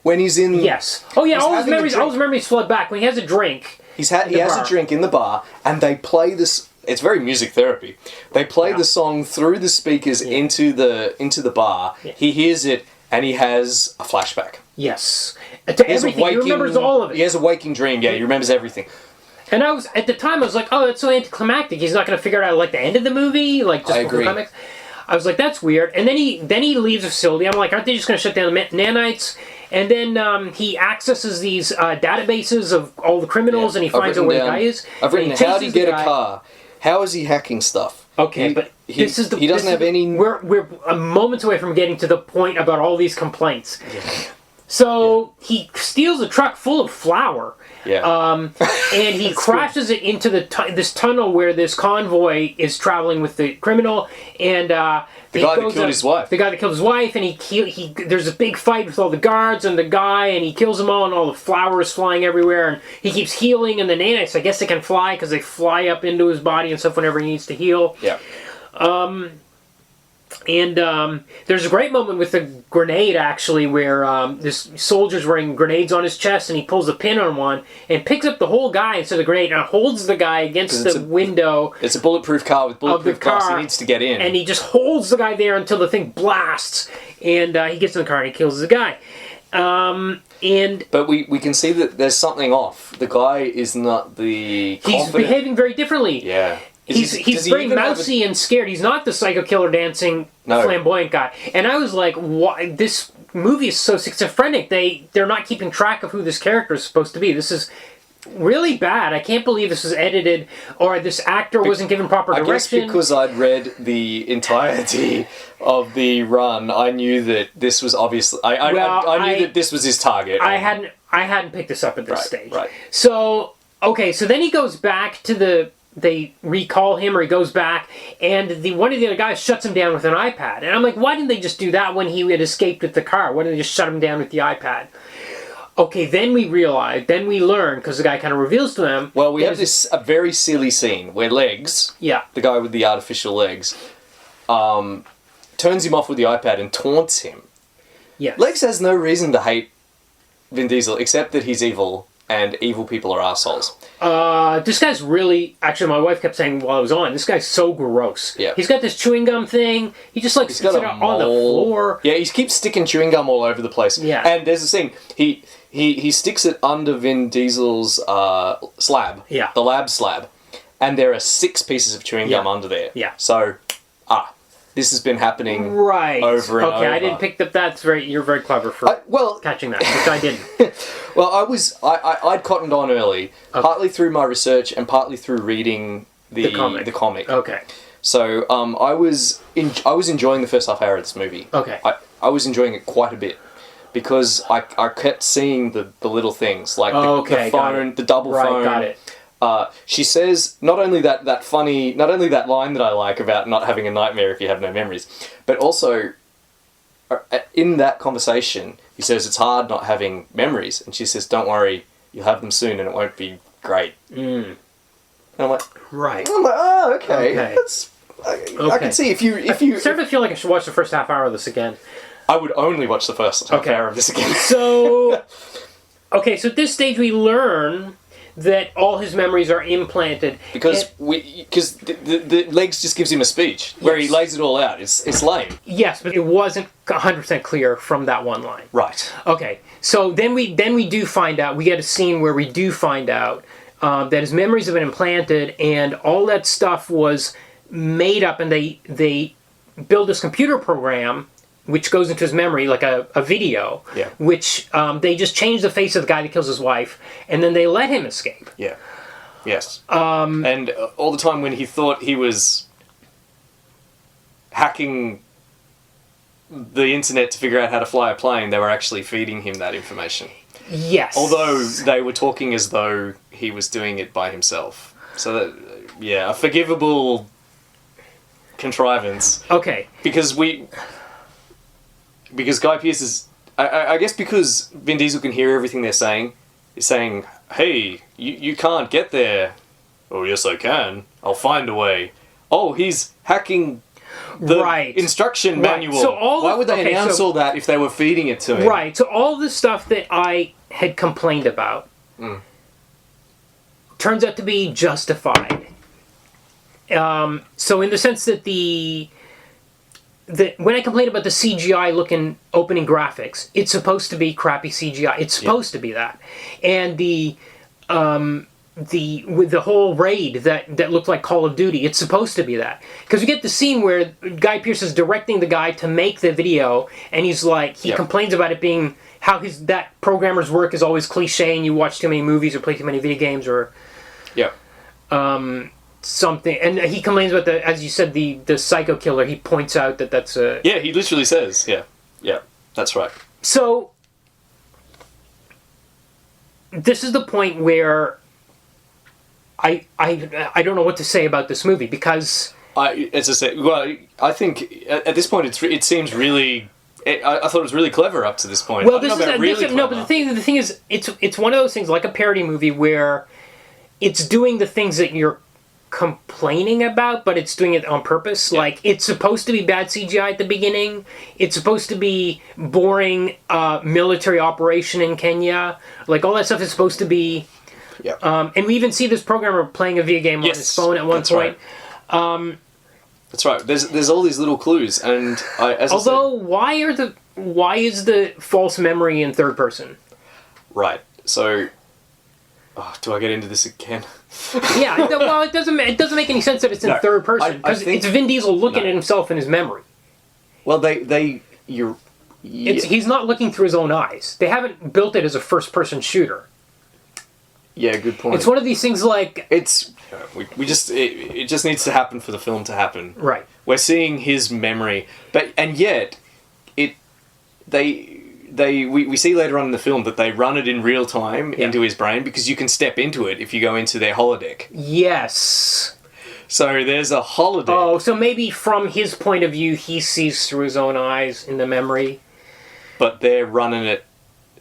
when he's in. Yes. Oh yeah, all his memories flood back when he has a drink. He has a drink in the bar, and they play this. It's very music therapy. They play the song through the speakers into the bar. Yeah. He hears it, and he has a flashback. Yes, to everything. He remembers all of it. He has a waking dream. Yeah, he remembers everything. And at the time I was like, oh, that's so anticlimactic. He's not going to figure out like the end of the movie, like just I agree. Comics. I was like, that's weird. And then he leaves the facility. I'm like, aren't they just going to shut down the nanites? And then he accesses these databases of all the criminals, and he finds out where the guy is. I've written, how did he get a car? How is he hacking stuff? Okay, but this is the... He doesn't have any... We're moments away from getting to the point about all these complaints. Yeah. So he steals a truck full of flour. Yeah. And he crashes it into this tunnel where this convoy is traveling with the criminal, and the guy that killed his wife. The guy that killed his wife, and he there's a big fight with all the guards and the guy, and he kills them all, and all the flour is flying everywhere, and he keeps healing, and the nanites, I guess they can fly because they fly up into his body and stuff whenever he needs to heal. Yeah. And there's a great moment with the grenade, actually, where this soldier's wearing grenades on his chest, and he pulls a pin on one and picks up the whole guy instead of the grenade and holds the guy against the window. It's a bulletproof car with bulletproof glass. He needs to get in. And he just holds the guy there until the thing blasts, and he gets in the car and he kills the guy. But we can see that there's something off. The guy is not the confident... He's behaving very differently. Yeah. He's very mousy and scared. He's not the psycho killer dancing flamboyant guy. And I was like, why? This movie is so schizophrenic. They're not keeping track of who this character is supposed to be. This is really bad. I can't believe this was edited, or this actor wasn't given proper direction. I guess because I'd read the entirety of the run, I knew that this was obviously... I knew that this was his target. I hadn't picked this up at this stage. Right. So, okay, so then he goes back to the... They recall him, or he goes back, and one of the other guys shuts him down with an iPad. And I'm like, why didn't they just do that when he had escaped with the car? Why didn't they just shut him down with the iPad? Okay, then we learn, because the guy kind of reveals to them... Well, we have a very silly scene where Legs, the guy with the artificial legs, turns him off with the iPad and taunts him. Yeah. Legs has no reason to hate Vin Diesel, except that he's evil, and evil people are assholes. This guy's really... Actually, my wife kept saying while I was on, this guy's so gross. Yeah. He's got this chewing gum thing. He just like sits on the floor. Yeah, he keeps sticking chewing gum all over the place. Yeah. And there's this thing. He sticks it under Vin Diesel's slab. Yeah. The lab slab. And there are 6 pieces of chewing gum under there. Yeah. So, this has been happening over and over. Okay, I didn't pick up that. You're very clever for catching that, which I didn't. Well, I'd cottoned on early, partly through my research and partly through reading the comic. Okay. So I was enjoying the first half hour of this movie. Okay. I was enjoying it quite a bit because I kept seeing the little things like the phone, the double phone. Got it. She says not only that line that I like about not having a nightmare if you have no memories, but also in that conversation he says it's hard not having memories, and she says, "Don't worry, you'll have them soon, and it won't be great." And I'm like, oh, okay. That's, I can see if you. I started to feel like I should watch the first half hour of this again. I would only watch the first half hour of this again. So, so at this stage we learn that all his memories are implanted. Because the Legs just gives him a speech where he lays it all out. It's lame. Yes, but it wasn't 100% clear from that one line. Right. Okay, so then we do find out, we get a scene where we do find out that his memories have been implanted, and all that stuff was made up, and they build this computer program which goes into his memory like a video, which they just change the face of the guy that kills his wife, and then they let him escape. Yeah. Yes. And all the time when he thought he was hacking the internet to figure out how to fly a plane, they were actually feeding him that information. Yes. Although they were talking as though he was doing it by himself. So that, a forgivable contrivance. Okay. Because Guy Pearce is... I guess because Vin Diesel can hear everything they're saying. He's saying, hey, you can't get there. Oh, yes, I can. I'll find a way. Oh, he's hacking the instruction manual. So why would they announce all that if they were feeding it to him? Right. So all the stuff that I had complained about turns out to be justified. So in the sense that when I complain about the CGI looking opening graphics, it's supposed to be crappy CGI. It's supposed to be that. And the with the whole raid that looked like Call of Duty. It's supposed to be that, because we get the scene where Guy Pearce is directing the guy to make the video, and he's like, he complains about it being how that programmer's work is always cliche, and you watch too many movies or play too many video games or something, and he complains about as you said, the psycho killer. He points out that's a he literally says that's right. So this is the point where I don't know what to say about this movie, because as I said, well, I think at this point it seems really. I thought it was really clever up to this point. Well, but the thing is, it's one of those things like a parody movie where it's doing the things that you're complaining about, but it's doing it on purpose. Yeah. Like, it's supposed to be bad CGI at the beginning. It's supposed to be boring military operation in Kenya. Like, all that stuff is supposed to be. Yeah. And we even see this programmer playing a video game on his phone at one point. Right. That's right. There's all these little clues, and why is the false memory in third person? Right. So, do I get into this again? Yeah. Well, it doesn't make any sense that it's in third person, because it's Vin Diesel looking at himself in his memory. Well, he's not looking through his own eyes. They haven't built it as a first person shooter. Yeah, good point. It's one of these things like it just needs to happen for the film to happen. Right. We're seeing his memory, and yet we see later on in the film that they run it in real time into his brain, because you can step into it if you go into their holodeck. Yes. So there's a holodeck. Oh, so maybe from his point of view, he sees through his own eyes in the memory. But they're running it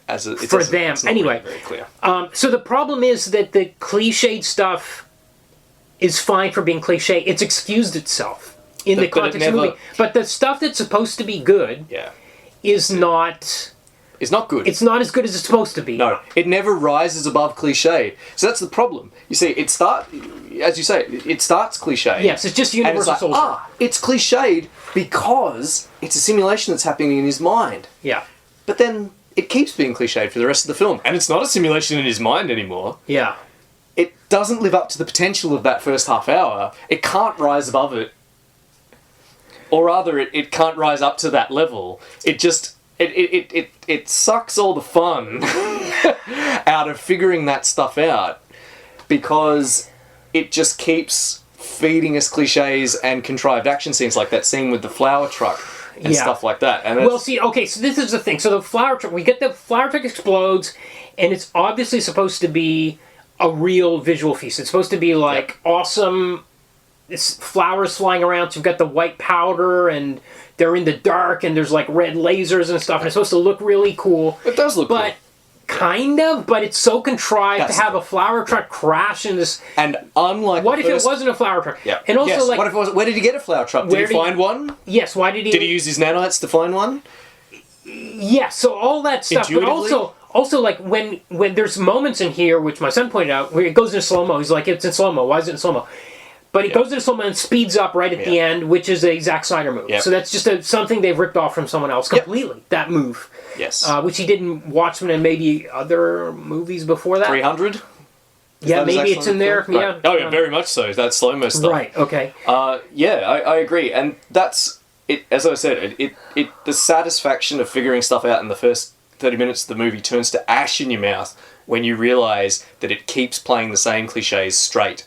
for them. Anyway, really very clear. So the problem is that the cliched stuff is fine for being cliche. It's excused itself in the context of the movie. But the stuff that's supposed to be good is not... It's not good. It's not as good as it's supposed to be. No, it never rises above cliche. So that's the problem. You see, it starts cliche. Yes, it's just universal soldier. It's cliched because it's a simulation that's happening in his mind. Yeah. But then it keeps being cliched for the rest of the film. And it's not a simulation in his mind anymore. Yeah. It doesn't live up to the potential of that first half hour. It can't rise above it. Or rather, it can't rise up to that level. It just... It sucks all the fun out of figuring that stuff out, because it just keeps feeding us cliches and contrived action scenes, like that scene with the flower truck and stuff like that. And so this is the thing. So the flower truck, we get the flower truck explodes, and it's obviously supposed to be a real visual feast. It's supposed to be like awesome. It's flowers flying around. So you've got the white powder, and they're in the dark, and there's like red lasers and stuff, and it's supposed to look really cool. It does look cool. Kind of, but it's so contrived to have a flower truck crash in this. And unlike what if it wasn't a flower truck? Yeah. And also, what if it wasn't? Where did he get a flower truck? Did he find one? Yes. Why did he? Did he use his nanites to find one? Yes. So all that stuff, but also like when there's moments in here, which my son pointed out, where it goes into slow mo. He's like, it's in slow mo. Why is it in slow mo? But it goes into slow mo and speeds up right at the end, which is a Zack Snyder move. Yep. So that's just something they've ripped off from someone else completely. That move. Yes. Which he did in Watchmen and maybe other movies before that. 300? Yeah, maybe it's in there. Right. Yeah. Oh, yeah, very much so. That slow mo stuff. Right. Okay. I agree, and that's it. As I said, the satisfaction of figuring stuff out in the first 30 minutes of the movie turns to ash in your mouth when you realise that it keeps playing the same cliches straight.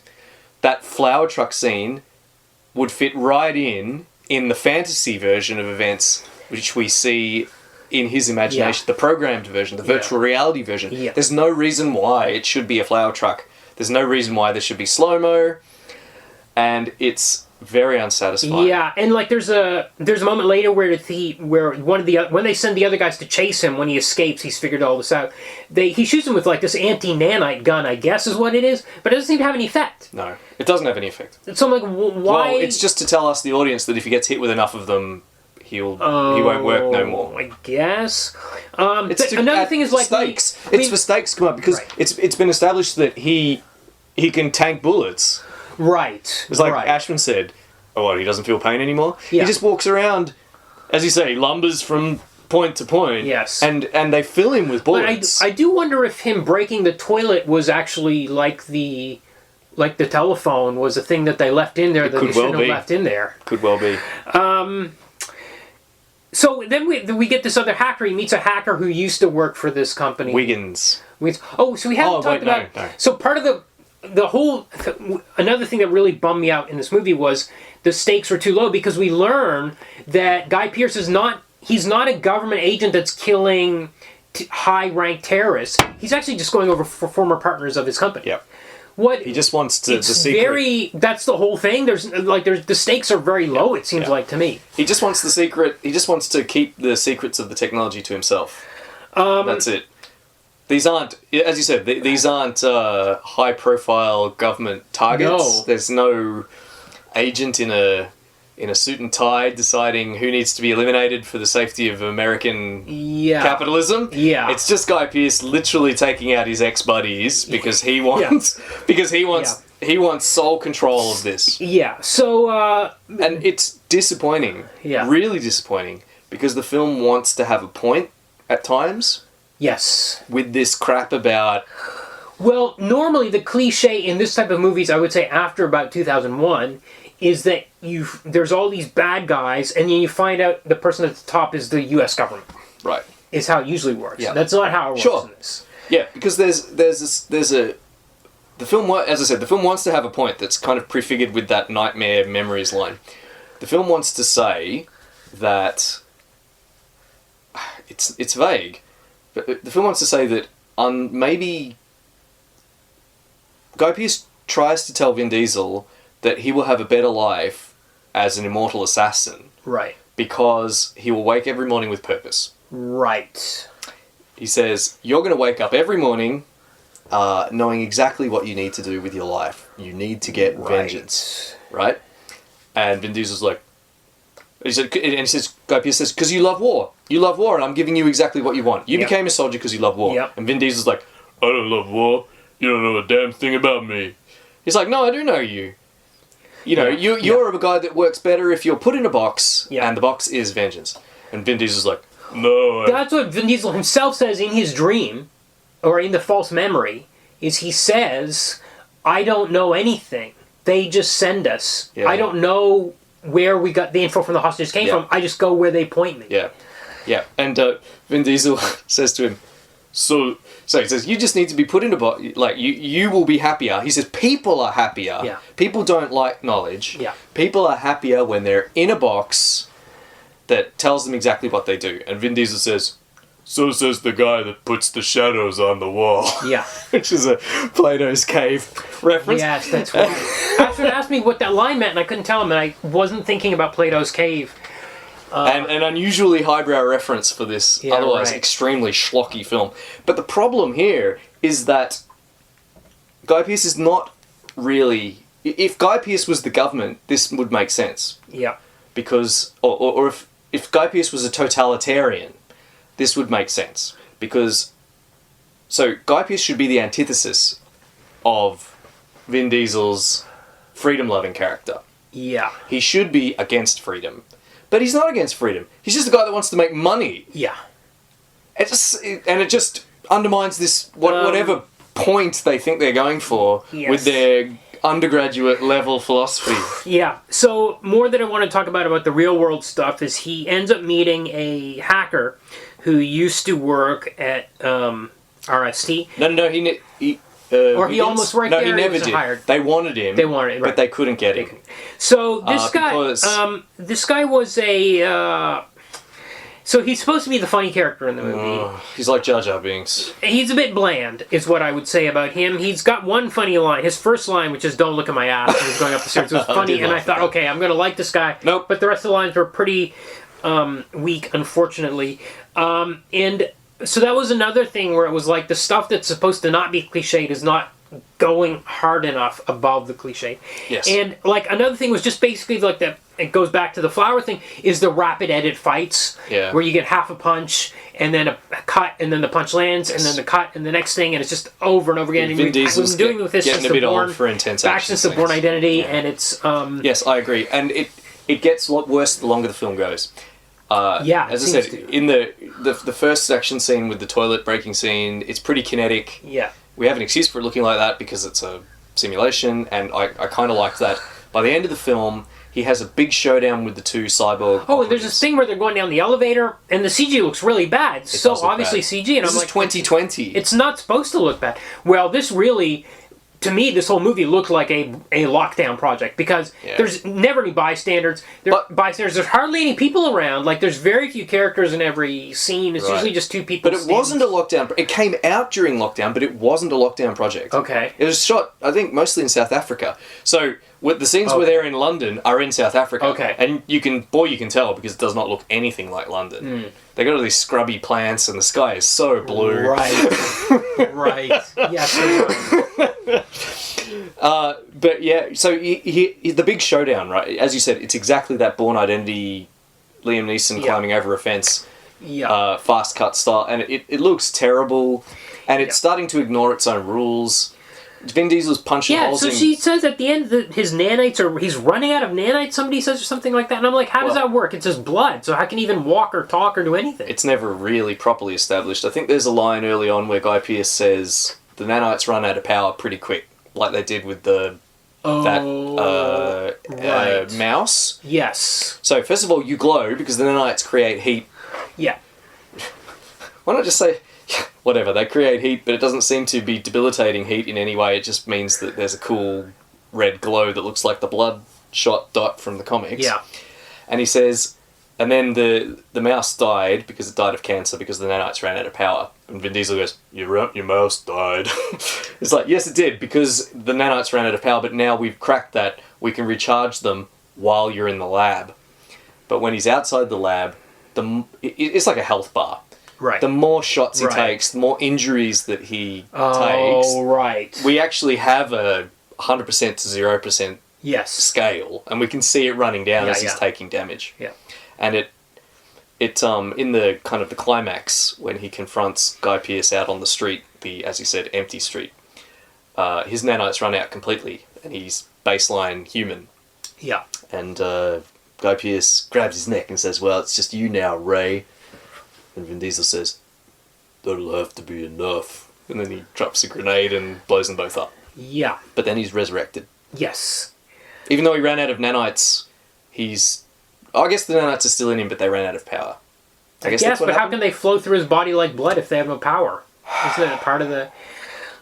That flower truck scene would fit right in the fantasy version of events which we see in his imagination, the programmed version, the virtual reality version. Yeah. There's no reason why it should be a flower truck. There's no reason why there should be slow-mo, and it's very unsatisfying. Yeah, and like there's a moment later where when they send the other guys to chase him when he escapes, he's figured all this out. He shoots him with like this anti-nanite gun, I guess is what it is, but it doesn't seem to have any effect. No, it doesn't have any effect. So I'm like, why? Well, it's just to tell us, the audience, that if he gets hit with enough of them, he won't work no more. I guess. Another thing is like stakes. It's for stakes, Kumar, because it's been established that he can tank bullets. Right. It's like Ashman said, he doesn't feel pain anymore? Yeah. He just walks around, as you say, lumbers from point to point. Yes. And they fill him with bullets. But I do wonder if him breaking the toilet was actually like the telephone was a thing that they left in there that they shouldn't have left in there. Could well be. So then we get this other hacker. He meets a hacker who used to work for this company. Wiggins. So we haven't talked about... No. So part of the whole... Another thing that really bummed me out in this movie was the stakes were too low, because we learn that Guy Pearce is not... He's not a government agent that's killing high-ranked terrorists. He's actually just going over for former partners of his company. Yep. He just wants the secret. That's the whole thing. There's the stakes are very low. It seems like to me. He just wants the secret. He just wants to keep the secrets of the technology to himself. That's it. These aren't, as you said, these aren't high-profile government targets. No. There's no agent in a suit and tie deciding who needs to be eliminated for the safety of American capitalism. Yeah. It's just Guy Pearce literally taking out his ex-buddies because he wants he wants sole control of this. Yeah. So and it's disappointing. Yeah. Really disappointing, because the film wants to have a point at times. Yes. With this crap about... Well, normally the cliche in this type of movies, I would say after about 2001, is that there's all these bad guys, and then you find out the person at the top is the U.S. government. Right. Is how it usually works. Yeah. That's not how it works in this. Yeah, because the film, as I said, the film wants to have a point that's kind of prefigured with that nightmare memories line. The film wants to say that it's vague, but the film wants to say that maybe Guy Pearce tries to tell Vin Diesel that he will have a better life as an immortal assassin. Right. Because he will wake every morning with purpose. Right. He says, you're going to wake up every morning knowing exactly what you need to do with your life. You need to get vengeance. Right? And Vin Diesel's like... He says, Guy Pearce says, because you love war. You love war, and I'm giving you exactly what you want. You became a soldier because you love war. Yep. And Vin Diesel's like, I don't love war. You don't know a damn thing about me. He's like, no, I do know you. You know, you're a guy that works better if you're put in a box, and the box is vengeance. And Vin Diesel's like, no. That's what Vin Diesel himself says in his dream, or in the false memory, is he says, I don't know anything. They just send us. Yeah. I don't know where we got the info from the hostages came from. I just go where they point me. Yeah. Yeah. And Vin Diesel says to him, So he says, you just need to be put in a box. Like, you will be happier. He says, people are happier. Yeah. People don't like knowledge. Yeah. People are happier when they're in a box that tells them exactly what they do. And Vin Diesel says, so says the guy that puts the shadows on the wall. Yeah. Which is a Plato's Cave reference. Yes, that's right. Ashford asked me what that line meant, and I couldn't tell him, and I wasn't thinking about Plato's Cave. And an unusually highbrow reference for this otherwise extremely schlocky film. But the problem here is that Guy Pearce is not really... If Guy Pearce was the government, this would make sense. Yeah. Because... Or if Guy Pearce was a totalitarian, this would make sense. Because... So, Guy Pearce should be the antithesis of Vin Diesel's freedom-loving character. Yeah. He should be against freedom. But he's not against freedom. He's just a guy that wants to make money. Yeah. It just undermines this whatever point they think they're going for with their undergraduate level philosophy. Yeah. So more that I want to talk about the real world stuff is he ends up meeting a hacker who used to work at RST. No. He almost worked there. No, he never did. Hired. They wanted him. But they couldn't get him. So this guy was a. So he's supposed to be the funny character in the movie. He's like Jar Jar Binks. He's a bit bland, is what I would say about him. He's got one funny line. His first line, which is "Don't look at my ass," when he's going up the stairs, was funny, and I thought, okay, I'm going to like this guy. Nope. But the rest of the lines were pretty weak, unfortunately. And so that was another thing where it was like the stuff that's supposed to not be cliched is not going hard enough above the cliche. Yes. And like another thing was just basically like it goes back to the flower thing, is the rapid edit fights. Yeah. Where you get half a punch and then a cut and then the punch lands and then the cut and the next thing, and it's just over and over again. Vin Diesel's doing with this getting a bit old for intense action since the Bourne Identity, and it's Yes, I agree. And it gets a lot worse the longer the film goes. As I said, in the first action scene with the toilet breaking scene, it's pretty kinetic. Yeah. We have an excuse for it looking like that because it's a simulation, and I kind of like that. By the end of the film, he has a big showdown with the two cyborg. Oh, and there's this thing where they're going down the elevator, and the CG looks really bad. So obviously bad. CG, and this I'm like, is 2020. It's not supposed to look bad. Well, this really, to me, this whole movie looked like a lockdown project because there's never any bystanders. There's hardly any people around. Like, there's very few characters in every scene. It's usually just two people. But it wasn't a lockdown. It came out during lockdown, but it wasn't a lockdown project. Okay. It was shot, I think, mostly in South Africa. So the scenes where they're in London are in South Africa. Okay. And you can tell because it does not look anything like London. They got all these scrubby plants, and the sky is so blue. Right. Right. Yes. But yeah, so the big showdown, right? As you said, it's exactly that Bourne Identity, Liam Neeson climbing over a fence, fast cut style, and it looks terrible, and it's starting to ignore its own rules. Vin Diesel's punching holes in... so she says at the end that his nanites he's running out of nanites, somebody says, or something like that, and I'm like, how does that work? It's just blood, so how can he even walk or talk or do anything? It's never really properly established. I think there's a line early on where Guy Pearce says, the nanites run out of power pretty quick, like they did with mouse. Yes. So, first of all, you glow because the nanites create heat. Yeah. Why not just say... whatever, they create heat, but it doesn't seem to be debilitating heat in any way. It just means that there's a cool red glow that looks like the Bloodshot dot from the comics. Yeah. And he says, and then the mouse died because it died of cancer because the nanites ran out of power. And Vin Diesel goes, your mouse died. It's like, yes, it did, because the nanites ran out of power, but now we've cracked that. We can recharge them while you're in the lab. But when he's outside the lab, it's like a health bar. Right. The more shots he takes, the more injuries that he takes. Oh, right. We actually have a 100% to 0% scale, and we can see it running down as he's taking damage. Yeah. And it in the kind of the climax when he confronts Guy Pearce out on the street, the, as he said, empty street, his nanites run out completely, and he's baseline human. Yeah. And Guy Pearce grabs his neck and says, "Well, it's just you now, Ray." And Vin Diesel says, "That'll have to be enough." And then he drops a grenade and blows them both up. Yeah. But then he's resurrected. Yes. Even though he ran out of nanites, I guess the nanites are still in him, but they ran out of power. I guess that's what happened. How can they flow through his body like blood if they have no power? Isn't that part of the...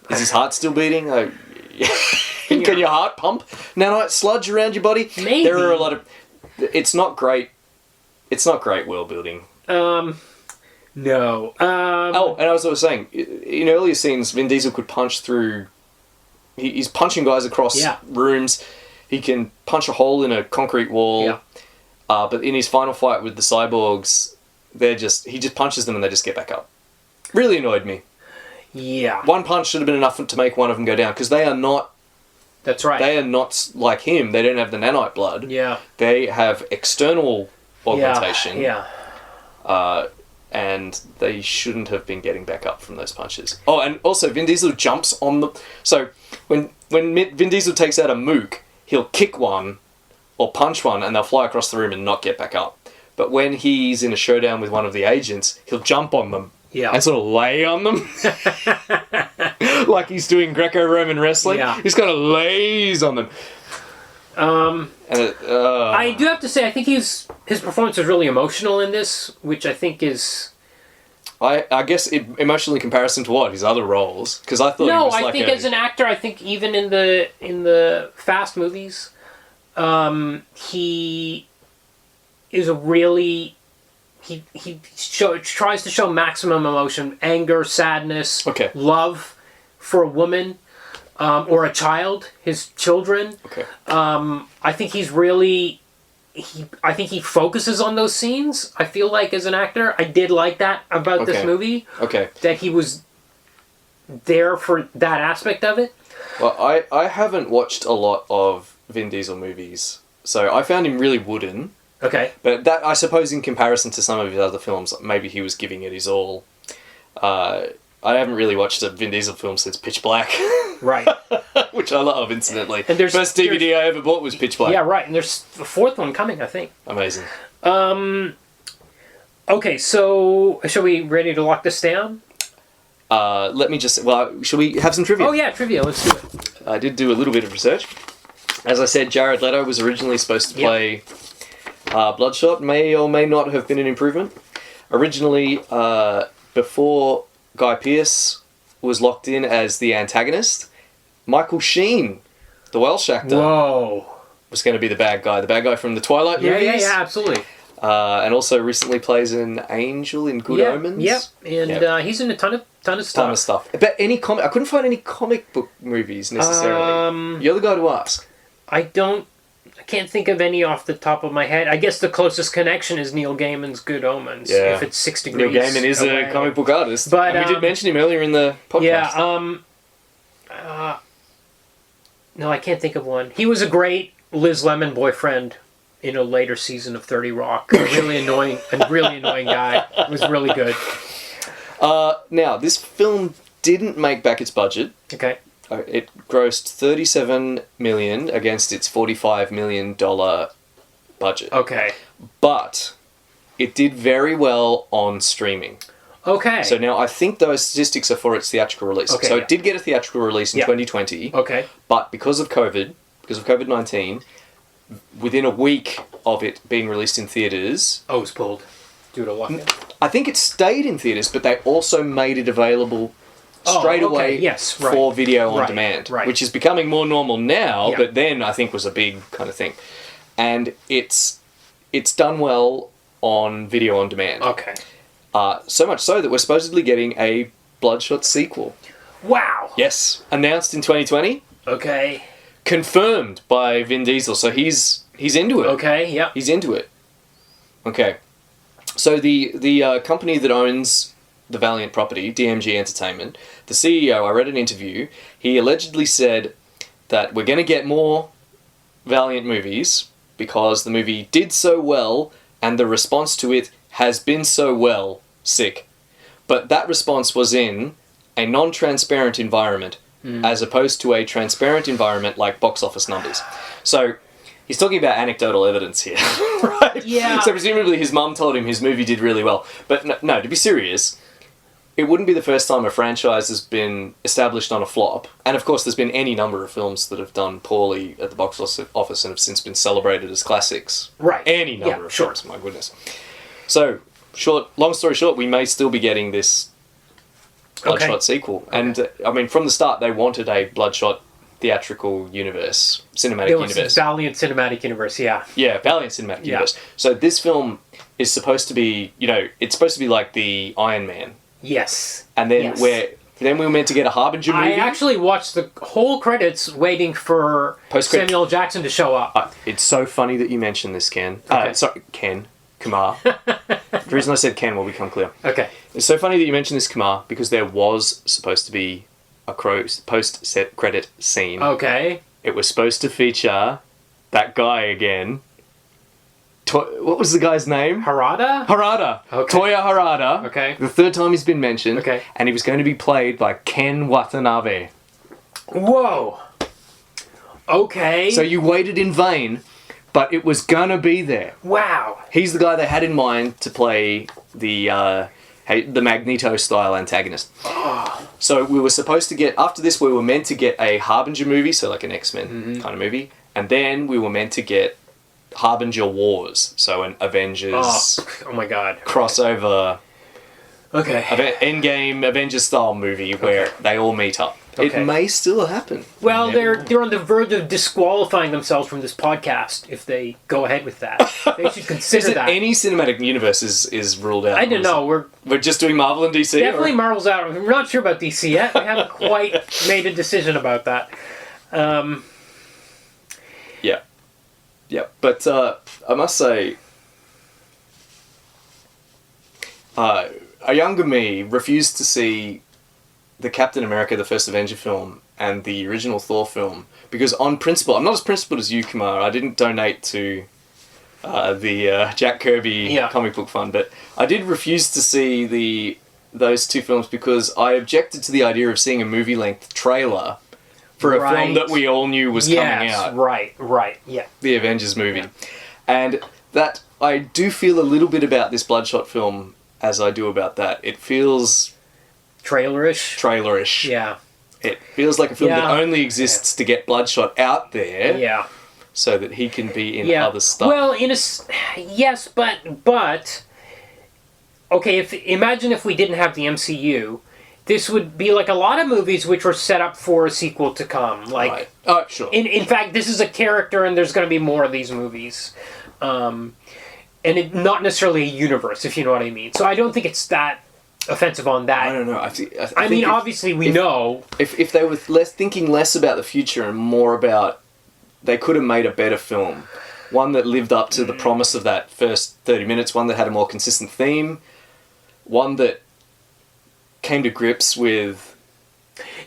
Is his heart still beating? Can your heart pump nanite sludge around your body? Maybe. There are a lot of... It's not great world building. No. And as I was saying, in earlier scenes, Vin Diesel could punch through... He's punching guys across rooms. He can punch a hole in a concrete wall. Yeah. But in his final fight with the cyborgs, he just punches them and they just get back up. Really annoyed me. Yeah. One punch should have been enough to make one of them go down, because they are not... That's right. They are not like him. They don't have the nanite blood. Yeah. They have external augmentation. Yeah. And they shouldn't have been getting back up from those punches. Oh, and also Vin Diesel jumps on the... So, when Vin Diesel takes out a mook, he'll kick one or punch one and they'll fly across the room and not get back up. But when he's in a showdown with one of the agents, he'll jump on them and sort of lay on them. Like he's doing Greco-Roman wrestling. Yeah. He's kind of lays on them. I do have to say, I think his performance was really emotional in this, which I think is... I guess emotional in comparison to what? His other roles? Because I thought he was I think as an actor, I think even in the Fast movies, he is a really... He tries to show maximum emotion, anger, sadness, love for a woman, or a child, his children. Okay. I think he's really... I think he focuses on those scenes. I feel like as an actor, I did like that about this movie. Okay. That he was there for that aspect of it. Well, I haven't watched a lot of Vin Diesel movies, so I found him really wooden. Okay. But that, I suppose, in comparison to some of his other films, maybe he was giving it his all. I haven't really watched a Vin Diesel film since Pitch Black. Right. Which I love, incidentally. And First DVD I ever bought was Pitch Black. Yeah, right. And there's the fourth one coming, I think. Amazing. Okay, so shall we ready to lock this down? Let me just... Well, shall we have some trivia? Oh, yeah, trivia. Let's do it. I did do a little bit of research. As I said, Jared Leto was originally supposed to play Bloodshot. May or may not have been an improvement. Originally, before Guy Pearce was locked in as the antagonist, Michael Sheen, the Welsh actor, was going to be the bad guy from the Twilight movies. Yeah, absolutely. And also recently plays an angel in Good Omens. Yep, and he's in a ton of stuff. Ton of stuff. But I couldn't find any comic book movies necessarily. You're the guy to ask. I can't think of any off the top of my head. I guess the closest connection is Neil Gaiman's Good Omens. Yeah. If it's 6 degrees Neil Gaiman is away. a comic book artist. But, and we did mention him earlier in the podcast. Yeah, no, I can't think of one. He was a great Liz Lemon boyfriend in a later season of 30 Rock. A really annoying guy. It was really good. Now, this film didn't make back its budget. Okay. It grossed $37 million against its $45 million budget. Okay. But it did very well on streaming. Okay. So now I think those statistics are for its theatrical release. Okay, so it did get a theatrical release in 2020. Okay. But because of COVID-19, within a week of it being released in theaters... Oh, it was pulled due to lockdown. I think it stayed in theaters, but they also made it available straight away for video on demand, which is becoming more normal now, but then I think was a big kind of thing. And it's done well on video on demand. Okay. So much so that we're supposedly getting a Bloodshot sequel. Wow. Yes. Announced in 2020. Okay. Confirmed by Vin Diesel. So he's into it. Okay, yeah. He's into it. Okay. So the company that owns the Valiant property, DMG Entertainment, the CEO, I read an interview, he allegedly said that we're going to get more Valiant movies because the movie did so well and the response to it has been so well, sick. But that response was in a non-transparent environment as opposed to a transparent environment like box office numbers. So he's talking about anecdotal evidence here, right? Yeah. So presumably his mum told him his movie did really well. But no, to be serious, it wouldn't be the first time a franchise has been established on a flop. And of course there's been any number of films that have done poorly at the box office and have since been celebrated as classics. Right. Any number of films, my goodness. So, long story short, we may still be getting this Bloodshot sequel. Okay. And, I mean, from the start, they wanted a Bloodshot theatrical universe, cinematic universe. Valiant Cinematic Universe, yeah. Yeah, Valiant Cinematic Universe. So this film is supposed to be, it's supposed to be like the Iron Man. Yes. And then we were meant to get a Harbinger movie. I actually watched the whole credits waiting for Samuel Jackson to show up. It's so funny that you mentioned this, Ken. Kumar. The reason I said Ken will become clear. Okay. It's so funny that you mentioned this, Kumar, because there was supposed to be a post-set credit scene. Okay. It was supposed to feature that guy again. What was the guy's name? Harada. Okay. Toya Harada. Okay. The third time he's been mentioned. Okay. And he was going to be played by Ken Watanabe. Whoa. Okay. So you waited in vain, but it was gonna be there. Wow. He's the guy they had in mind to play the Magneto-style antagonist. Oh. So we were supposed to get, after this, we were meant to get a Harbinger movie, so like an X-Men kind of movie, and then we were meant to get Harbinger Wars, so an Avengers oh my god crossover Endgame Avengers style movie where they all meet up. It may still happen. Well, they're on the verge of disqualifying themselves from this podcast if they go ahead with that. They should consider that. Any cinematic universe is ruled out? I don't know. We're just doing Marvel and DC? Definitely Marvel's out. We're not sure about DC yet. We haven't quite made a decision about that. Yeah, but I must say, a younger me refused to see the Captain America, the First Avenger film, and the original Thor film, because on principle, I'm not as principled as you, Kumar. I didn't donate to the Jack Kirby comic book fund, but I did refuse to see those two films because I objected to the idea of seeing a movie-length trailer for a film that we all knew was coming out. Right, yeah. The Avengers movie. Yeah. And that I do feel a little bit about this Bloodshot film as I do about that. It feels... Trailerish. Yeah. It feels like a film that only exists to get Bloodshot out there. Yeah. So that he can be in other stuff. Well, yes, but okay, imagine if we didn't have the MCU, this would be like a lot of movies which were set up for a sequel to come. Like, right. Oh, sure. In fact, this is a character, and there's going to be more of these movies. And not necessarily a universe, if you know what I mean. So I don't think it's that offensive on that. I don't know. I mean, obviously, we know. If they were thinking less about the future and more about... They could have made a better film. One that lived up to the promise of that first 30 minutes. One that had a more consistent theme. One that came to grips with...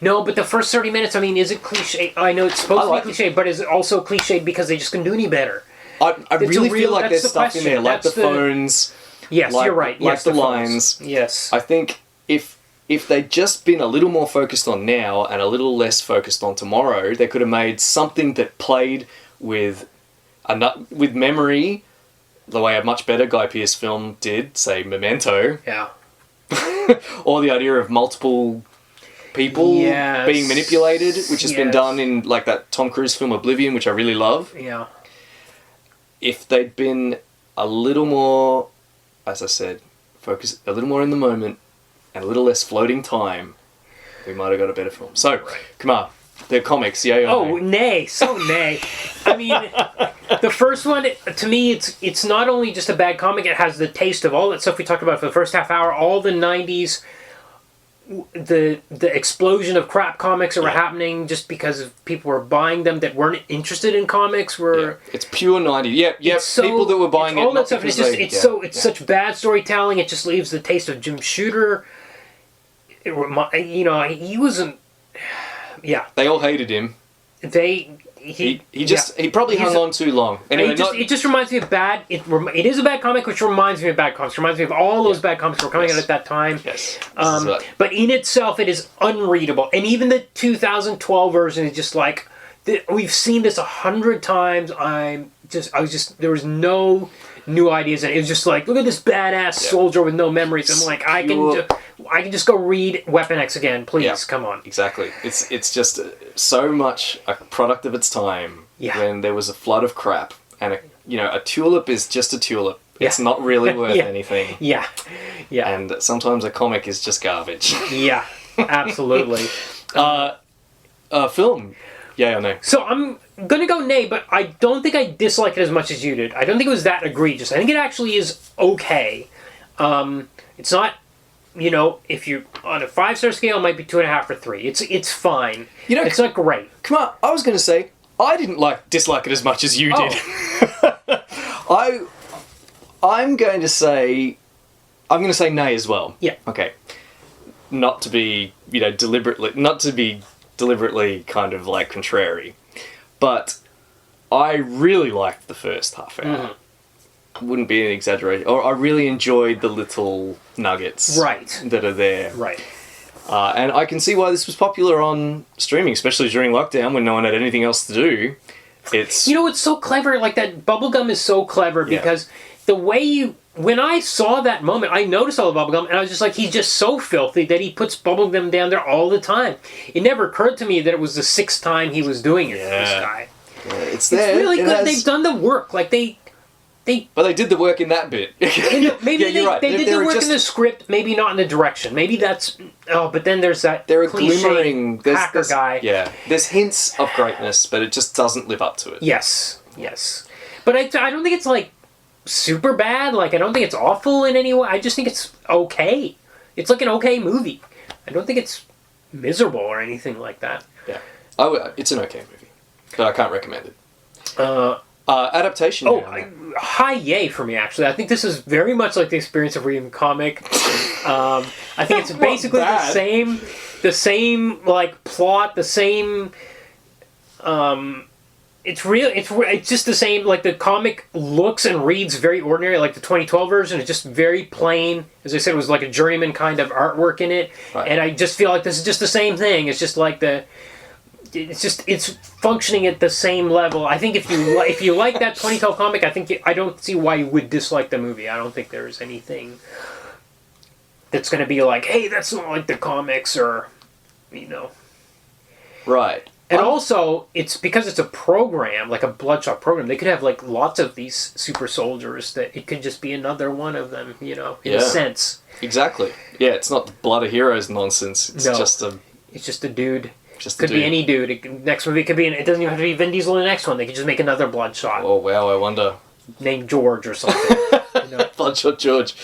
No, but the first 30 minutes, I mean, is it cliche? I know it's supposed to be cliche, but is it also cliched because they just couldn't do any better? I really feel like there's stuff in there, like the phones. Yes, you're right. Like the lines. Yes. I think if they'd just been a little more focused on now and a little less focused on tomorrow, they could have made something that played with memory, the way a much better Guy Pearce film did, say Memento. Yeah. Or the idea of multiple people being manipulated, which has been done in like that Tom Cruise film Oblivion, which I really love. Yeah. If they'd been a little more, as I said, focused a little more in the moment and a little less floating time, we might have got a better film. So, Kumar, the comics, yay or nay? Nay. I mean, the first one, to me, it's not only just a bad comic, it has the taste of all that stuff we talked about for the first half hour, all the 90s, the explosion of crap comics that were happening just because people were buying them that weren't interested in comics were... Yeah. It's pure 90s. Yep. People that were buying all that stuff. It's such bad storytelling. It just leaves the taste of Jim Shooter. He wasn't... Yeah. They all hated him. He probably hung on too long. Anyway, it just reminds me of bad... It is a bad comic, which reminds me of bad comics. It reminds me of all those bad comics that were coming out at that time. Yes. But in itself, it is unreadable. And even the 2012 version is just like... We've seen this 100 times. There was no new ideas. And it was just like, look at this badass soldier with no memories. I'm like, I can just go read Weapon X again, please. Come on. Exactly. It's just so much a product of its time when there was a flood of crap. And a tulip is just a tulip. It's not really worth anything. Yeah. And sometimes a comic is just garbage. Yeah, absolutely. Film. Yeah or no? So I'm going to go nay, but I don't think I dislike it as much as you did. I don't think it was that egregious. I think it actually is okay. It's not, if you're on a 5-star scale, it might be 2.5 or 3. It's fine. It's not great. Come on, I was going to say, I didn't dislike it as much as you did. I'm going to say nay as well. Yeah. Okay. Not to be, deliberately kind of contrary, but I really liked the first half hour. Wouldn't be an exaggeration. Or I really enjoyed the little nuggets that are there. Right. And I can see why this was popular on streaming, especially during lockdown when no one had anything else to do. It's it's so clever. Like that bubblegum is so clever because the way when I saw that moment, I noticed all the bubblegum, and I was just like, he's just so filthy that he puts bubblegum down there all the time. It never occurred to me that it was the 6th time he was doing it, this guy. Yeah, it's really good. They've done the work. But they did the work in that bit. Maybe you're right. They did the work in the script, maybe not in the direction. Maybe that's... Oh, but then there's that glimmering hacker guy. Yeah, there's hints of greatness, but it just doesn't live up to it. Yes. But I don't think it's super bad. I don't think it's awful in any way. I just think it's okay. It's an okay movie. I don't think it's miserable or anything like that. Yeah. It's an okay movie, but I can't recommend it. Adaptation. High yay for me, actually. I think this is very much like the experience of reading a comic. I think it's basically the same plot, the same... It's just the same. The comic looks and reads very ordinary. The 2012 version is just very plain. As I said, it was a journeyman kind of artwork in it, and I just feel like this is just the same thing. It's just the it's functioning at the same level. I think if you like that Ponytail comic, I don't see why you would dislike the movie. I don't think there's anything that's going to be like, hey, that's not like the comics, or Right. And also, it's because it's a program, like a Bloodshot program. They could have like lots of these super soldiers that it could just be another one of them, in a sense. Exactly. Yeah, it's not the Blood of Heroes nonsense. It's just a dude. Could be any dude. Next movie could be. It doesn't even have to be Vin Diesel in the next one. They could just make another Bloodshot. Oh wow! I wonder. Named George or something. Bloodshot George.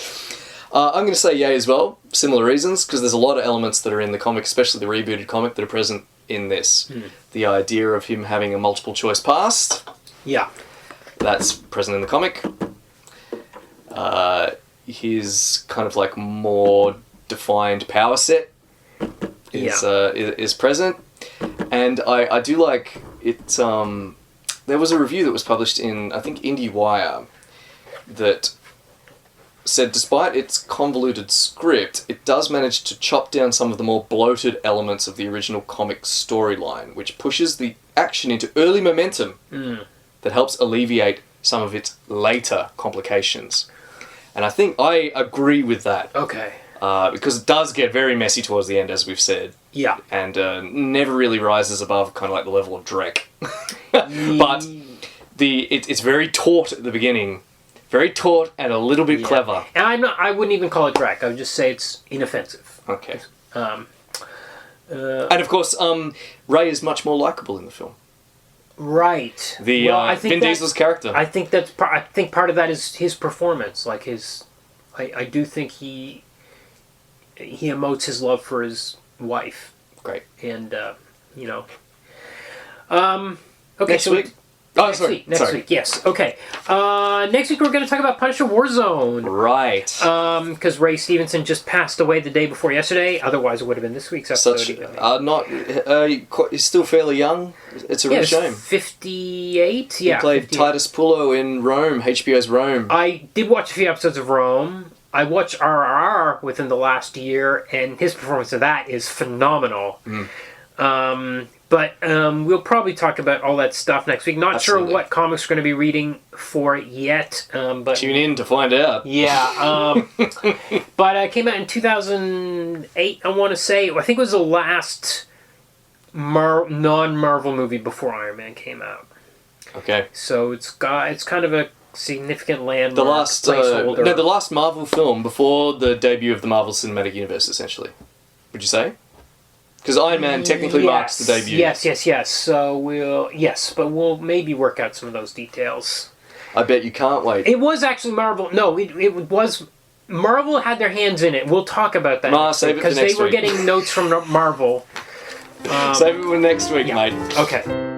I'm going to say yay as well. Similar reasons, because there's a lot of elements that are in the comic, especially the rebooted comic, that are present in this. The idea of him having a multiple choice past. Yeah. That's present in the comic. His kind of like more defined power set is present. And I do like it. There was a review that was published in, I think, IndieWire that said despite its convoluted script, it does manage to chop down some of the more bloated elements of the original comic storyline, which pushes the action into early momentum that helps alleviate some of its later complications. And I think I agree with that. Okay. Because it does get very messy towards the end, as we've said. Yeah. And never really rises above kind of like the level of Drek. But it's very taut at the beginning. Very taut and a little bit clever. And I wouldn't even call it Drek. I would just say it's inoffensive. Okay. And of course, Ray is much more likable in the film. Right. Vin Diesel's character. I think part of that is his performance. Like I do think he emotes his love for his wife. Great. And okay. Next week. Next week, yes. Okay. Next week we're going to talk about Punisher Warzone. Right. Because Ray Stevenson just passed away the day before yesterday. Otherwise, it would have been this week's episode. He's still fairly young. It's a real shame. 58. He played 58. Titus Pullo in Rome, HBO's Rome. I did watch a few episodes of Rome. I watched RRR within the last year, and his performance of that is phenomenal. But we'll probably talk about all that stuff next week. Not sure what comics we're going to be reading for yet. But tune in to find out. Yeah. But it came out in 2008, I want to say. I think it was the last non-Marvel movie before Iron Man came out. Okay. So it's kind of a significant landmark placeholder. The last Marvel film before the debut of the Marvel Cinematic Universe, essentially. Would you say? Because Iron Man technically marks the debut. Yes. So but we'll maybe work out some of those details. I bet you can't wait. It was actually Marvel. No, it was Marvel had their hands in it. We'll talk about that save it for next week. Because they were getting notes from Marvel. Save it for next week, mate. Okay.